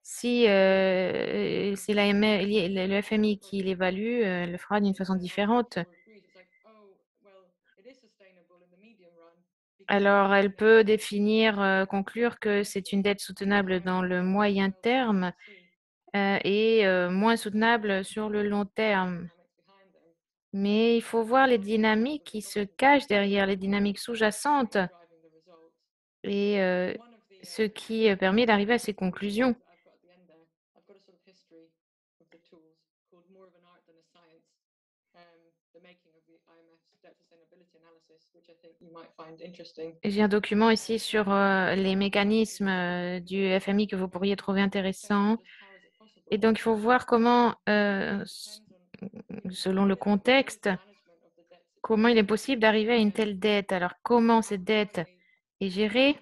Speaker 2: Si c'est le FMI qui l'évalue, elle le fera d'une façon différente. Alors, elle peut conclure que c'est une dette soutenable dans le moyen terme et moins soutenable sur le long terme. Mais il faut voir les dynamiques qui se cachent derrière, les dynamiques sous-jacentes et ce qui permet d'arriver à ces conclusions. J'ai un document ici sur les mécanismes du FMI que vous pourriez trouver intéressant. Et donc, il faut voir comment, selon le contexte, comment il est possible d'arriver à une telle dette. Alors, comment cette dette est gérée?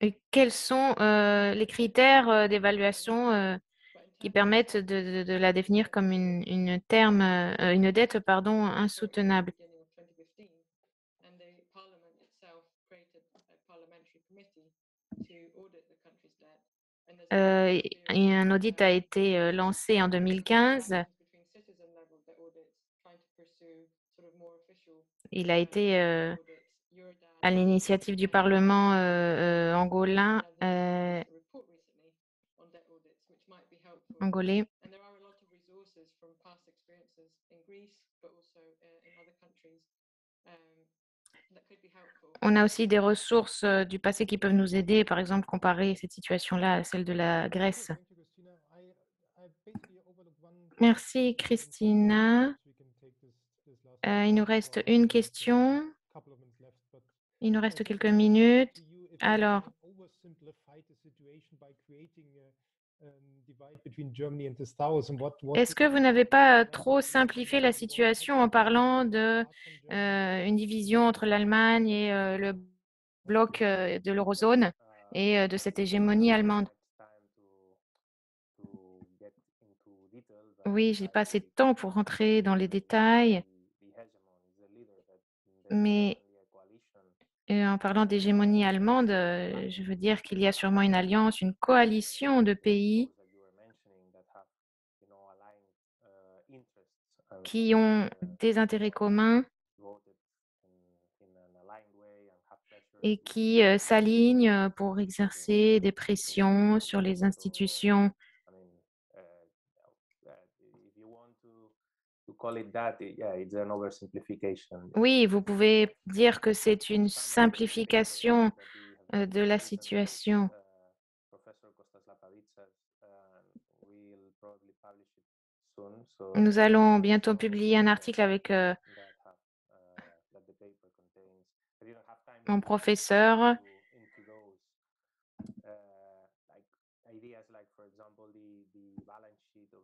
Speaker 2: Et quels sont les critères d'évaluation qui permettent de la définir comme une dette insoutenable? Et un audit a été lancé en 2015. Il a été à l'initiative du Parlement angolais. On a aussi des ressources du passé qui peuvent nous aider, par exemple, comparer cette situation-là à celle de la Grèce. Merci, Christina. Il nous reste une question. Il nous reste quelques minutes. Alors, est-ce que vous n'avez pas trop simplifié la situation en parlant une division entre l'Allemagne et le bloc de l'eurozone et de cette hégémonie allemande? Oui, je n'ai pas assez de temps pour rentrer dans les détails, mais en parlant d'hégémonie allemande, je veux dire qu'il y a sûrement une alliance, une coalition de pays qui ont des intérêts communs et qui s'alignent pour exercer des pressions sur les institutions. Oui, vous pouvez dire que c'est une simplification de la situation.
Speaker 6: soon. So
Speaker 2: Nous allons bientôt publier un article avec
Speaker 6: that the paper contains. I didn't have time
Speaker 2: mon
Speaker 6: to
Speaker 2: professeur.
Speaker 6: into those like ideas, like for example the balance sheet of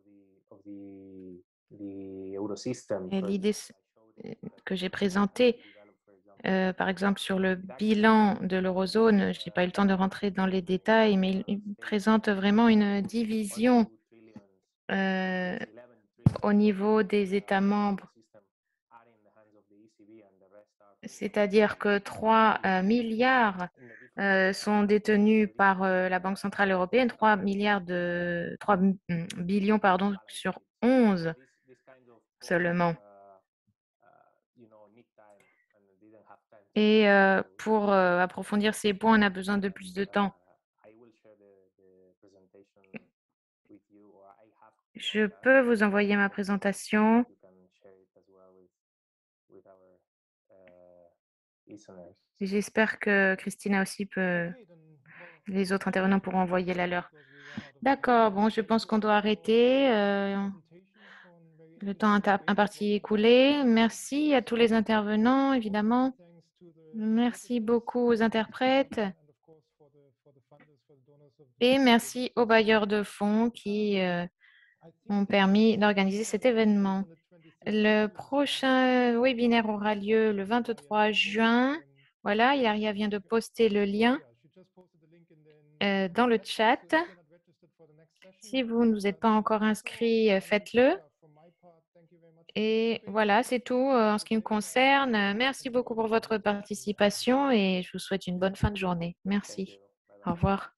Speaker 6: the euro system.
Speaker 2: Et
Speaker 6: For
Speaker 2: l'idée
Speaker 6: example, I showed that
Speaker 2: que j'ai
Speaker 6: we
Speaker 2: présentée,
Speaker 6: develop, for example,
Speaker 2: par exemple, sur le bilan de l'eurozone, je n'ai pas eu le temps de rentrer dans les détails, mais il présente vraiment une division au niveau des États membres. C'est-à-dire que 3 milliards sont détenus par la Banque centrale européenne, 3 billions pardon, sur 11 seulement. Et pour approfondir ces points, on a besoin de plus de temps. Je peux vous envoyer ma présentation. J'espère que Christina aussi peut, les autres intervenants pourront envoyer la leur. D'accord, bon, je pense qu'on doit arrêter. Le temps imparti est écoulé. Merci à tous les intervenants, évidemment. Merci beaucoup aux interprètes. Et merci aux bailleurs de fonds qui ont permis d'organiser cet événement. Le prochain webinaire aura lieu le 23 juin. Voilà, Ilaria vient de poster le lien dans le chat. Si vous ne vous êtes pas encore inscrit, faites-le. Et voilà, c'est tout en ce qui me concerne. Merci beaucoup pour votre participation et je vous souhaite une bonne fin de journée. Merci. Au revoir.